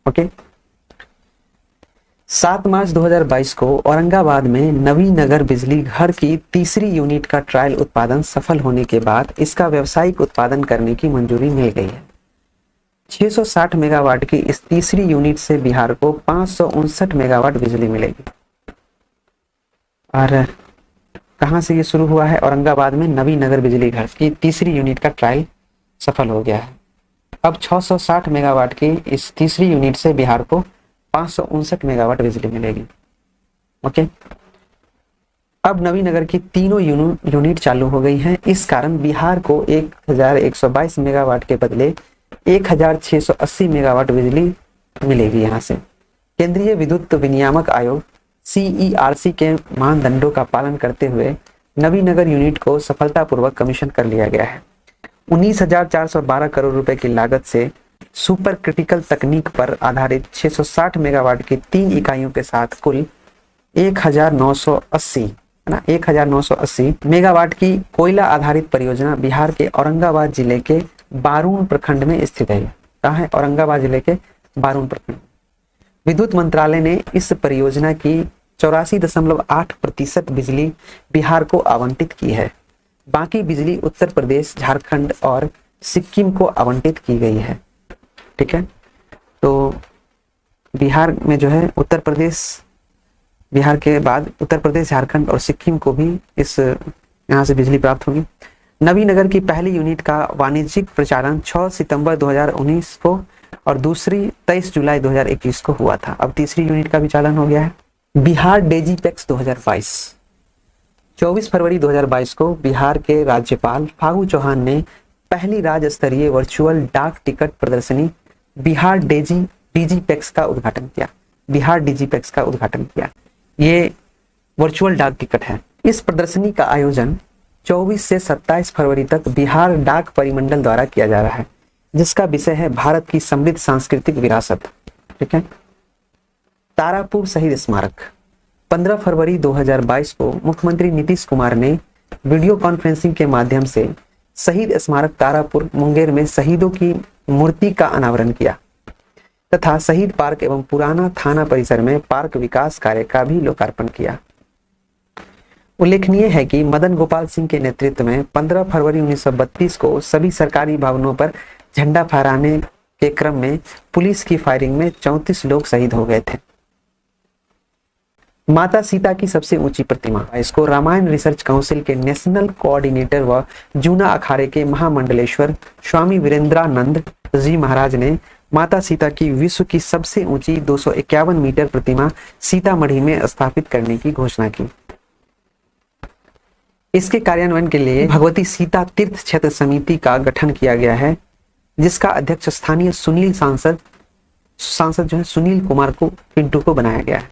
ओके, 7 मार्च 2022 को औरंगाबाद में नवीनगर बिजली घर की तीसरी यूनिट का ट्रायल उत्पादन सफल होने के बाद इसका व्यावसायिक उत्पादन करने की मंजूरी मिल गई है। 660 मेगावाट की इस तीसरी यूनिट से बिहार को 559 मेगावाट बिजली मिलेगी। और कहां से ये शुरू हुआ है? औरंगाबाद में नवीनगर बिजली घर की तीसरी यूनिट का ट्रायल सफल हो गया है। अब 660 मेगावाट की इस तीसरी यूनिट से बिहार को 559 मेगावाट बिजली मिलेगी। ओके, अब नवीनगर की तीनों यूनिट चालू हो गई हैं। इस कारण बिहार को 1122 मेगावाट के बदले 1680 मेगावाट बिजली मिलेगी। यहाँ से केंद्रीय विद्युत विनियामक आयोग CERC के मानदंडों का पालन करते हुए नवीनगर यूनिट को सफलतापूर्वक कमीशन कर लिया गया है। 19,412 करोड़ रुपए की लागत से सुपर क्रिटिकल तकनीक पर आधारित 660 मेगावाट की 3 इकाइयों के साथ कुल 1980 मेगावाट की कोयला आधारित परियोजना बिहार के औरंगाबाद जिले के बारून प्रखंड में स्थित है। कहाँ है? औरंगाबाद जिले के बारून प्रखंड। विद्युत मंत्रालय ने इस परियोजना की 84.8% बिजली बिहार को आवंटित की है। बाकी बिजली उत्तर प्रदेश, झारखंड और सिक्किम को आवंटित की गई है। ठीक है, तो बिहार में जो है उत्तर प्रदेश, बिहार के बाद उत्तर प्रदेश, झारखंड और सिक्किम को भी इस यहाँ से बिजली प्राप्त होगी। नवीनगर की पहली यूनिट का वाणिज्यिक प्रचालन 6 सितंबर 2019 को और दूसरी 23 जुलाई 2021 को हुआ था। अब तीसरी यूनिट का भी चालन हो गया है। बिहार डेजीपेक्स 2022 24 फरवरी 2022 को बिहार के राज्यपाल फागू चौहान ने पहली राज्य स्तरीय वर्चुअल डाक टिकट प्रदर्शनी बिहार डिजीपेक्स का उद्घाटन किया। बिहार डिजीपेक्स का उद्घाटन किया। ये वर्चुअल डाक टिकट है। इस प्रदर्शनी का आयोजन 24 से 27 फरवरी तक बिहार डाक परिमंडल द्वारा किया जा रहा है। जिसका विषय है भारत की समृद्ध सांस्कृतिक विरासत। ठीक है। तारापुर शहीद स्मारक 15 फरवरी 2022 को मुख्यमंत्री नीतीश कुमार ने वीडियो कॉन्फ्रेंसिंग के माध्यम से शहीद स्मारक तारापुर मुंगेर में शहीदों की मूर्ति का अनावरण किया तथा शहीद पार्क एवं पुराना थाना परिसर में पार्क विकास कार्य का भी लोकार्पण किया। उल्लेखनीय है कि मदन गोपाल सिंह के नेतृत्व में 15 फरवरी 1932 को सभी सरकारी भवनों पर झंडा फहराने के क्रम में पुलिस की फायरिंग में 34 लोग शहीद हो गए थे। माता सीता की सबसे ऊंची प्रतिमा, इसको रामायण रिसर्च काउंसिल के नेशनल कोऑर्डिनेटर व जूना अखाड़े के महामंडलेश्वर स्वामी वीरेंद्रानंद जी महाराज ने माता सीता की विश्व की सबसे ऊंची 251 मीटर प्रतिमा सीतामढ़ी में स्थापित करने की घोषणा की। इसके कार्यान्वयन के लिए भगवती सीता तीर्थ क्षेत्र समिति का गठन किया गया है, जिसका अध्यक्ष स्थानीय सांसद जो है सुनील कुमार को पिंटू को बनाया गया है।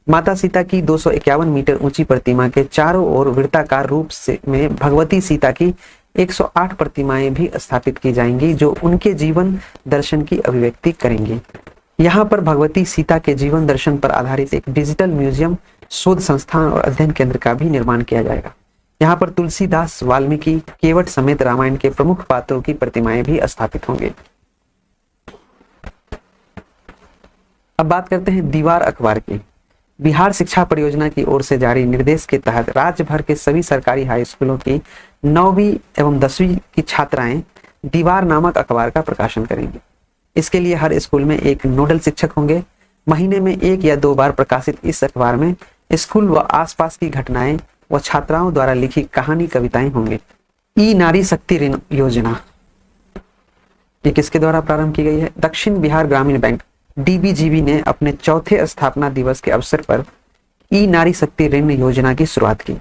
माता सीता की 251 मीटर ऊंची प्रतिमा के चारों ओर वृत्ताकार रूप से में भगवती सीता की 108 प्रतिमाएं भी स्थापित की जाएंगी, जो उनके जीवन दर्शन की अभिव्यक्ति करेंगी। यहाँ पर भगवती सीता के जीवन दर्शन पर आधारित एक डिजिटल म्यूजियम, शोध संस्थान और अध्ययन केंद्र का भी निर्माण किया जाएगा। यहाँ पर तुलसीदास, वाल्मीकि, केवट समेत रामायण के प्रमुख पात्रों की प्रतिमाएं भी स्थापित होंगी। अब बात करते हैं दीवार अखबार की। बिहार शिक्षा परियोजना की ओर से जारी निर्देश के तहत राज्य भर के सभी सरकारी हाई स्कूलों की 9वीं एवं 10वीं की छात्राएं दीवार नामक अखबार का प्रकाशन करेंगी। इसके लिए हर स्कूल में एक नोडल शिक्षक होंगे। महीने में 1 या 2 बार प्रकाशित इस अखबार में स्कूल व आसपास की घटनाएं व छात्राओं द्वारा लिखी कहानी, कविताएं होंगे। ई नारी शक्ति ऋण योजना ये किसके द्वारा प्रारंभ की गई है? दक्षिण बिहार ग्रामीण बैंक डीबीजीबी ने अपने चौथे स्थापना दिवस के अवसर पर ई नारी शक्ति ऋण योजना की शुरुआत की।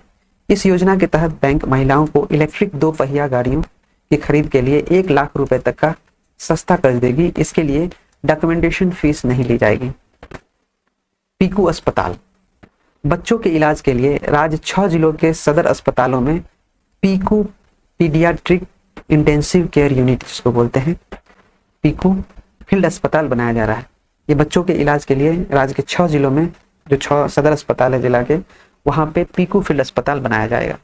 इस योजना के तहत बैंक महिलाओं को इलेक्ट्रिक 2 पहिया गाड़ियों की खरीद के लिए 1 लाख रुपए तक का सस्ता कर्ज देगी। इसके लिए डॉक्यूमेंटेशन फीस नहीं ली जाएगी। पीकू अस्पताल बच्चों के इलाज के लिए राज्य 6 जिलों के सदर अस्पतालों में Piku paediatric intensive care unit जिसको बोलते हैं पीकू फील्ड अस्पताल बनाया जा रहा है। ये बच्चों के इलाज के लिए राज्य के 6 जिलों में जो 6 सदर अस्पताल है जिला के, वहां पे पीकू फील्ड अस्पताल बनाया जाएगा।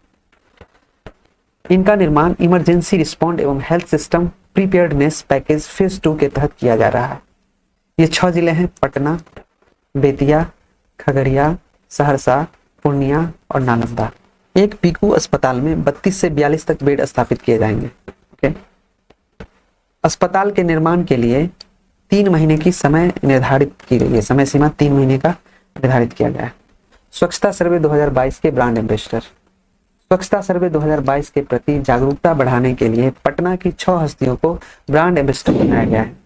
इनका निर्माण इमरजेंसी रिस्पॉन्ड एवं हेल्थ सिस्टम प्रीपेयर्डनेस पैकेज फेज 2 के तहत किया जा रहा है। ये 6 जिले हैं पटना, बेतिया, खगड़िया, सहरसा, पूर्णिया और नालंदा। एक पीकू अस्पताल में 32 से 42 तक बेड स्थापित किए जाएंगे। ओके। अस्पताल के निर्माण के लिए 3 महीने की समय निर्धारित की गई है। समय सीमा 3 महीने का निर्धारित किया गया है। स्वच्छता सर्वे 2022 के ब्रांड एम्बेसडर। स्वच्छता सर्वे 2022 के प्रति जागरूकता बढ़ाने के लिए पटना की 6 हस्तियों को ब्रांड एम्बेसडर बनाया गया है।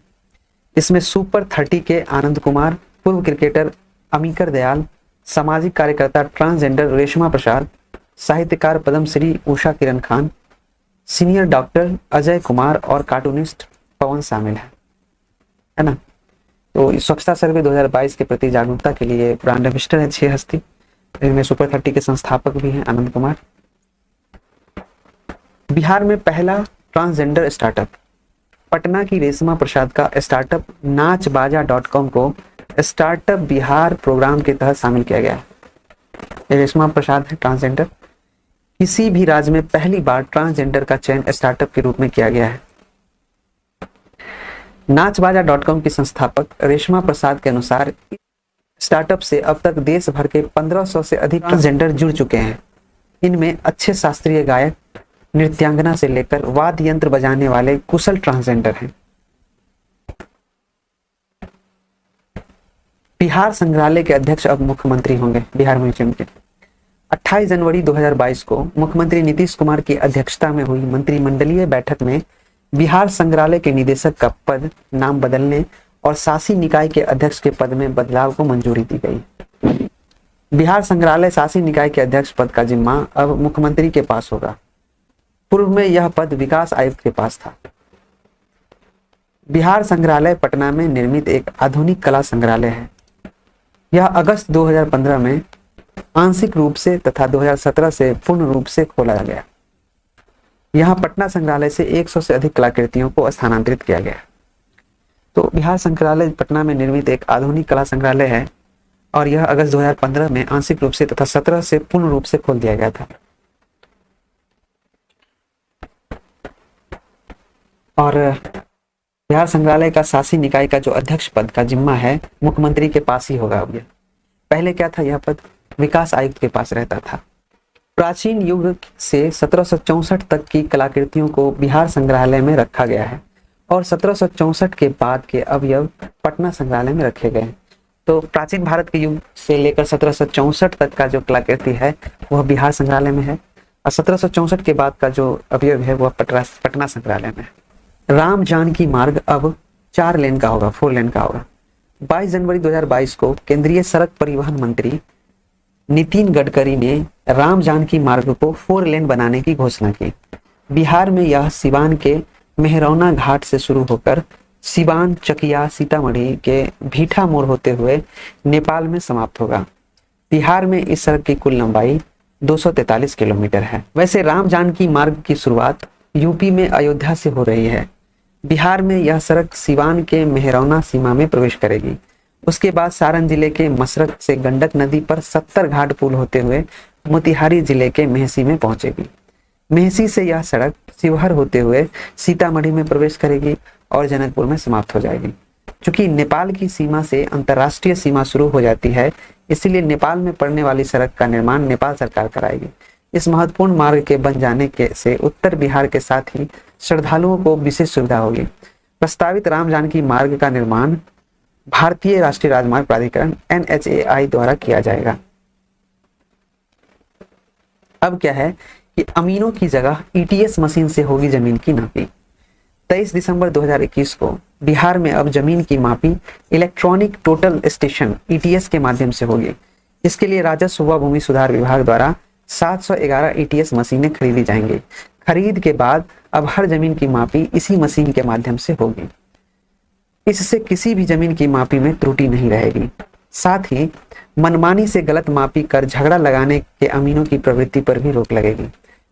इसमें सुपर 30 के आनंद कुमार, पूर्व क्रिकेटर अमीकर दयाल, सामाजिक कार्यकर्ता ट्रांसजेंडर रेशमा प्रसाद, साहित्यकार पद्मश्री उषा किरण खान, सीनियर डॉक्टर अजय कुमार और कार्टूनिस्ट पवन शामिल है ना। तो स्वच्छता सर्वे 2022 के प्रति जागरूकता के लिए ब्रांड एम्बेसडर है 6 हस्ती। इनमें सुपर 30 के संस्थापक भी हैं आनंद कुमार। बिहार में पहला ट्रांसजेंडर स्टार्टअप पटना की रेशमा प्रसाद का स्टार्टअप नाचबाजा.com को स्टार्टअप बिहार प्रोग्राम के तहत शामिल किया गया है। रेशमा प्रसाद है ट्रांसजेंडर। किसी भी राज्य में पहली बार ट्रांसजेंडर का चयन स्टार्टअप के रूप में किया गया है। नाचबाजा.com की संस्थापक रेशमा प्रसाद के अनुसार स्टार्टअप से अब तक देश भर के 1500 से अधिक ट्रांसजेंडर जुड़ चुके हैं। इनमें अच्छे शास्त्रीय गायक, नृत्यांगना से लेकर वाद्य यंत्र बजाने वाले कुशल ट्रांसजेंडर हैं। बिहार संग्रहालय के अध्यक्ष अब मुख्यमंत्री होंगे। बिहार म्यूजियम के 28 जनवरी 2022 को मुख्यमंत्री नीतीश कुमार की अध्यक्षता में हुई मंत्रिमंडलीय बैठक में बिहार संग्रहालय के निदेशक का पद नाम बदलने और शासी निकाय के अध्यक्ष के पद में बदलाव को मंजूरी दी गई। बिहार संग्रहालय शासी निकाय के अध्यक्ष पद का जिम्मा अब मुख्यमंत्री के पास होगा। पूर्व में यह पद विकास आयुक्त के पास था। बिहार संग्रहालय पटना में निर्मित एक आधुनिक कला संग्रहालय है। यह अगस्त 2015 में आंशिक रूप से तथा 2017 से पूर्ण रूप से खोला गया। यहाँ पटना संग्रहालय से 100 से अधिक कलाकृतियों को स्थानांतरित किया गया। तो बिहार संग्रहालय पटना में निर्मित एक आधुनिक कला संग्रहालय है और यह अगस्त 2015 में आंशिक रूप से तथा 17 से पूर्ण रूप से खोल दिया गया था। और बिहार संग्रहालय का शासी निकाय का जो अध्यक्ष पद का जिम्मा है मुख्यमंत्री के पास ही होगा। अब यह पहले क्या था, यह पद विकास आयुक्त के पास रहता था। प्राचीन युग से 1764 तक की कलाकृतियों को बिहार संग्रहालय में रखा गया है और 1764 के बाद के अवयव पटना संग्रहालय में रखे गए हैं। तो प्राचीन भारत के युग से लेकर 1764 तक का जो कलाकृति है वह बिहार संग्रहालय में है और 1764 के बाद का जो अवयव है वह पटना संग्रहालय में है। राम जानकी मार्ग अब 4 लेन का होगा, 4 लेन का होगा। 22 जनवरी 2022 को केंद्रीय सड़क परिवहन मंत्री नितिन गडकरी ने राम जानकी मार्ग को 4 लेन बनाने की घोषणा की। बिहार में यह सिवान के मेहरौना घाट से शुरू होकर सिवान, चकिया, सीतामढ़ी के भीठा मोड़ होते हुए नेपाल में समाप्त होगा। बिहार में इस सड़क की कुल लंबाई 243 किलोमीटर है। वैसे राम जानकी मार्ग की शुरुआत यूपी में अयोध्या से हो रही है। बिहार में यह सड़क सिवान के मेहरौना सीमा में प्रवेश करेगी। उसके बाद सारण जिले के मसरक से गंडक नदी पर 70 घाट पुल होते हुए मोतिहारी जिले के मेहसी में पहुंचेगी। मेहसी से यह सड़क शिवहर होते हुए सीतामढ़ी में प्रवेश करेगी और जनकपुर में समाप्त हो जाएगी। चूंकि नेपाल की सीमा से अंतर्राष्ट्रीय सीमा शुरू हो जाती है, इसलिए नेपाल में पड़ने वाली सड़क का निर्माण नेपाल सरकार कराएगी। इस महत्वपूर्ण मार्ग के बन जाने से उत्तर बिहार के साथ ही श्रद्धालुओं को विशेष सुविधा होगी। प्रस्तावित राम जानकी मार्ग का निर्माण भारतीय राष्ट्रीय राजमार्ग प्राधिकरण NHAI द्वारा किया जाएगा। अब क्या है कि अमीनों की जगह ETS मशीन से होगी जमीन की नापी। 23 दिसंबर 2021 को बिहार में अब जमीन की मापी इलेक्ट्रॉनिक टोटल स्टेशन ETS के माध्यम से होगी। इसके लिए राजस्व व भूमि सुधार विभाग द्वारा 711 ETS मशीनें खरीदी जाएंगी। खरीद के बाद अब हर जमीन की मापी इसी मशीन के माध्यम से होगी। इससे किसी भी जमीन की मापी में त्रुटि नहीं रहेगी। साथ ही मनमानी से गलत मापी कर झगड़ा लगाने के अमीनों की प्रवृत्ति पर भी रोक लगेगी।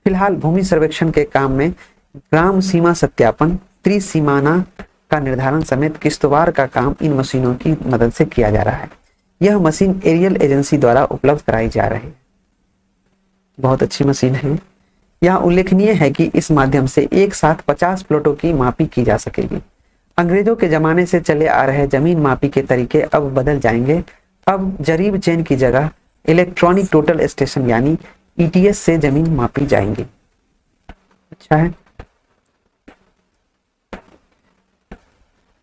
फिलहाल भूमि सर्वेक्षण के काम में ग्राम सीमा सत्यापन, त्रिसीमाना का निर्धारण समेत किस्तवार का काम इन मशीनों की मदद से किया जा रहा है। यह मशीन एरियल एजेंसी द्वारा उपलब्ध कराई जा रही है। बहुत अच्छी मशीन है। यहाँ उल्लेखनीय है कि इस माध्यम से एक साथ 50 प्लॉटों की मापी की जा सकेगी। अंग्रेजों के जमाने से चले आ रहे जमीन मापी के तरीके अब बदल जाएंगे। अब जरीब चेन की जगह इलेक्ट्रॉनिक टोटल स्टेशन यानी ETS से जमीन मापी जाएंगी। अच्छा है।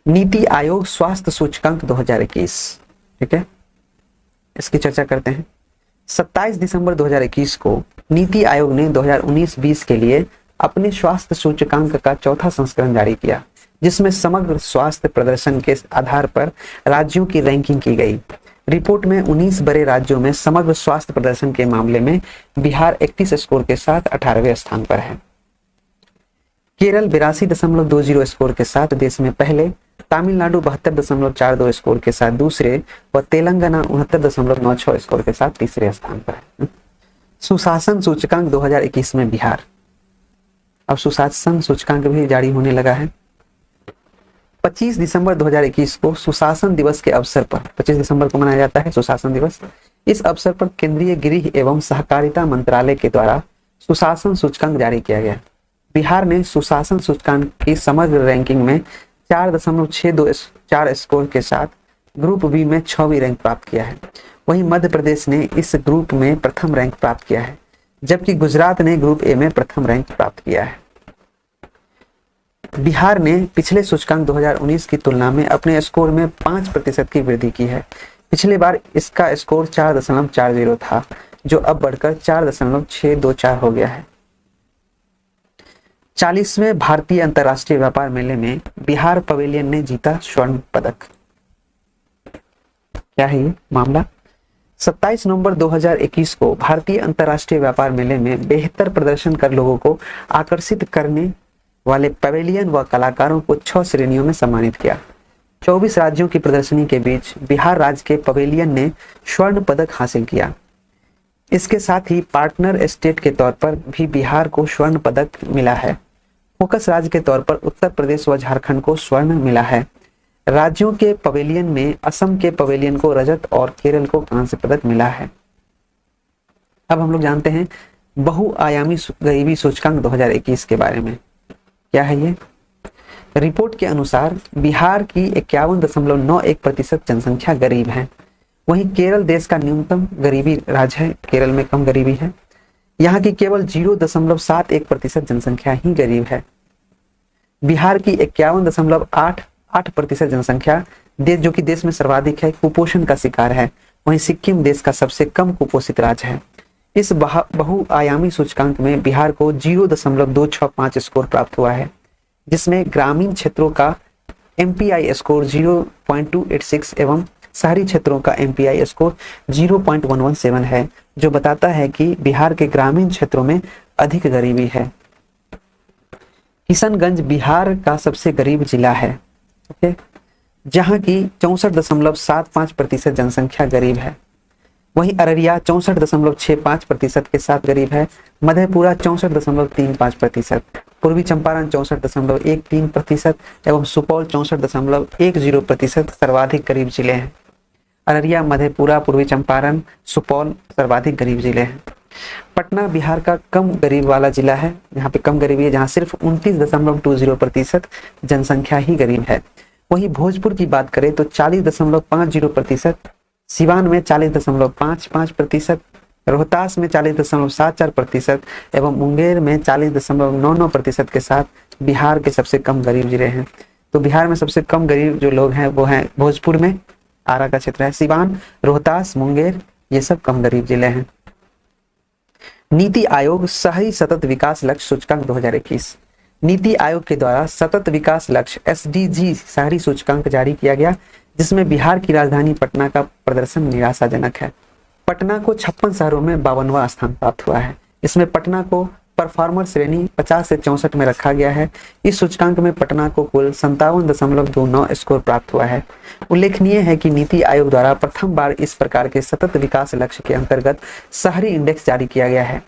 नीति आयोग स्वास्थ्य सूचकांक 2021, ठीक है, इसकी चर्चा करते हैं। 27 दिसंबर 2021 को नीति आयोग ने 2019-20 के लिए अपने स्वास्थ्य सूचकांक का 4था संस्करण जारी किया, जिसमें समग्र स्वास्थ्य प्रदर्शन के आधार पर राज्यों की रैंकिंग की गई। रिपोर्ट में 19 बड़े राज्यों में समग्र स्वास्थ्य प्रदर्शन के मामले में बिहार 31 स्कोर के साथ 18वें स्थान पर है। केरल 82.20 स्कोर के साथ देश में पहले, तमिलनाडु 72.42 स्कोर के साथ दूसरे व तेलंगाना 69.96 स्कोर के साथ तीसरे स्थान पर है। सुशासन सूचकांक 2021 में बिहार, अब सुशासन सूचकांक भी जारी होने लगा है। 25 दिसंबर 2021 को सुशासन दिवस के अवसर पर, 25 दिसंबर को मनाया जाता है सुशासन दिवस। इस अवसर पर केंद्रीय गृह एवं सहकारिता मंत्रालय के द्वारा सुशासन सूचकांक जारी किया गया। बिहार ने सुशासन सूचकांक की समग्र रैंकिंग में 4.624 स्कोर के साथ ग्रुप बी में 6वीं रैंक प्राप्त किया है। वहीं मध्य प्रदेश ने इस ग्रुप में प्रथम रैंक प्राप्त किया है, जबकि गुजरात ने ग्रुप ए में प्रथम रैंक प्राप्त किया है। बिहार ने पिछले सूचकांक 2019 की तुलना में अपने स्कोर में 5% की वृद्धि की है। पिछले बार इसका स्कोर 4.40 था, जो अब बढ़कर 4.624 हो गया है। 40वें भारतीय अंतर्राष्ट्रीय व्यापार मेले में बिहार पवेलियन ने जीता स्वर्ण पदक। क्या है ये मामला? 27 नवंबर 2021 को भारतीय अंतर्राष्ट्रीय व्यापार मेले में बेहतर प्रदर्शन कर लोगों को आकर्षित करने वाले पवेलियन व कलाकारों को 6 श्रेणियों में सम्मानित किया। 24 राज्यों की प्रदर्शनी के बीच बिहार राज्य के पवेलियन ने स्वर्ण पदक हासिल किया। इसके साथ ही पार्टनर स्टेट के तौर पर भी बिहार को स्वर्ण पदक मिला है। फोकस राज्य के तौर पर उत्तर प्रदेश व झारखंड को स्वर्ण मिला है। राज्यों के पवेलियन में असम के पवेलियन को रजत और केरल को कांस्य पदक मिला है। अब हम लोग जानते हैं बहुआयामी गरीबी सूचकांक 2021 के बारे में। क्या है ये? रिपोर्ट के अनुसार बिहार की 51.91% जनसंख्या गरीब है। वहीं केरल देश का न्यूनतम गरीबी राज्य है, केरल में कम गरीबी है। यहाँ की केवल 0.71% जनसंख्या ही गरीब है। बिहार की 51.88% जनसंख्या जो कि देश में सर्वाधिक है, कुपोषण का शिकार है। वहीं सिक्किम देश का सबसे कम कुपोषित राज्य है। इस बहुआयामी सूचकांक में बिहार को 0.265 स्कोर प्राप्त हुआ है, जिसमें ग्रामीण क्षेत्रों का MPI स्कोर 0.286 एवं शहरी क्षेत्रों का MPI स्कोर 0.117 है, जो बताता है कि बिहार के ग्रामीण क्षेत्रों में अधिक गरीबी है। किशनगंज बिहार का सबसे गरीब जिला है, ओके, जहां की 64.75% जनसंख्या गरीब है। वहीं अररिया 64.65% के साथ गरीब है। मधेपुरा 64.35%, पूर्वी चंपारण 64.13% एवं सुपौल 64.10% सर्वाधिक गरीब जिले हैं। अररिया, मधेपुरा, पूर्वी चंपारण, सुपौल सर्वाधिक गरीब जिले हैं। पटना बिहार का कम गरीब वाला जिला है, यहाँ पे कम गरीबी है, जहाँ सिर्फ 29.20% जनसंख्या ही गरीब है। वहीं भोजपुर की बात करें तो 40.50%, सिवान में 40.55%, रोहतास में 40.74% एवं मुंगेर में 40.99% के साथ बिहार के सबसे कम गरीब जिले हैं। तो बिहार में सबसे कम गरीब जो लोग हैं वो हैं भोजपुर में, आरा का क्षेत्र है, सिवान, रोहतास, मुंगेर, ये सब कम गरीब जिले हैं। नीति आयोग शहरी सतत विकास लक्ष्य सूचकांक 2021। नीति आयोग के द्वारा सतत विकास लक्ष्य SDG शहरी सूचकांक जारी किया गया, जिसमें बिहार की राजधानी पटना का प्रदर्शन निराशाजनक है। पटना को 56 शहरों में 52वां स्थान प्राप्त हुआ है। इसमें पटना को परफॉर्मर श्रेणी 50 से 64 में रखा गया है। इस सूचकांक में पटना को कुल 57.29 स्कोर प्राप्त हुआ है। उल्लेखनीय है कि नीति आयोग द्वारा प्रथम बार इस प्रकार के सतत विकास लक्ष्य के अंतर्गत शहरी इंडेक्स जारी किया गया है।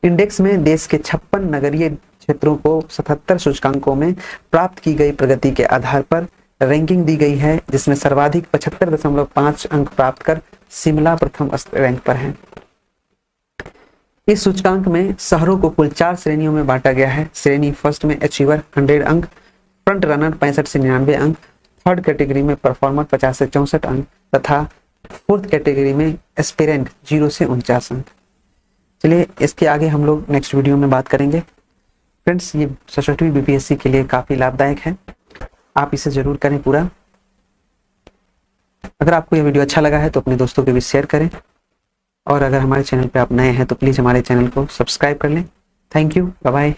इंडेक्स में देश के 56 नगरीय क्षेत्रों को 77 सूचकांकों में प्राप्त की गई प्रगति के आधार पर रैंकिंग दी गई है, जिसमें सर्वाधिक 75.5 अंक प्राप्त कर शिमला प्रथम रैंक पर है। इस सूचकांक में शहरों को कुल 4 श्रेणियों में बांटा गया है। श्रेणी फर्स्ट में अचीवर 100 अंक, फ्रंट रनर 65 से 99 अंक, थर्ड कैटेगरी में परफॉर्मर 50 से 64 अंक तथा फोर्थ कैटेगरी में एस्पिरेंट 0 से 49 अंक। चलिए इसके आगे हम लोग नेक्स्ट वीडियो में बात करेंगे। फ्रेंड्स, ये 66वीं BPSC के लिए काफ़ी लाभदायक है, आप इसे जरूर करें पूरा। अगर आपको यह वीडियो अच्छा लगा है तो अपने दोस्तों के बीच शेयर करें, और अगर हमारे चैनल पे आप नए हैं तो प्लीज़ हमारे चैनल को सब्सक्राइब कर लें। Thank you, bye bye.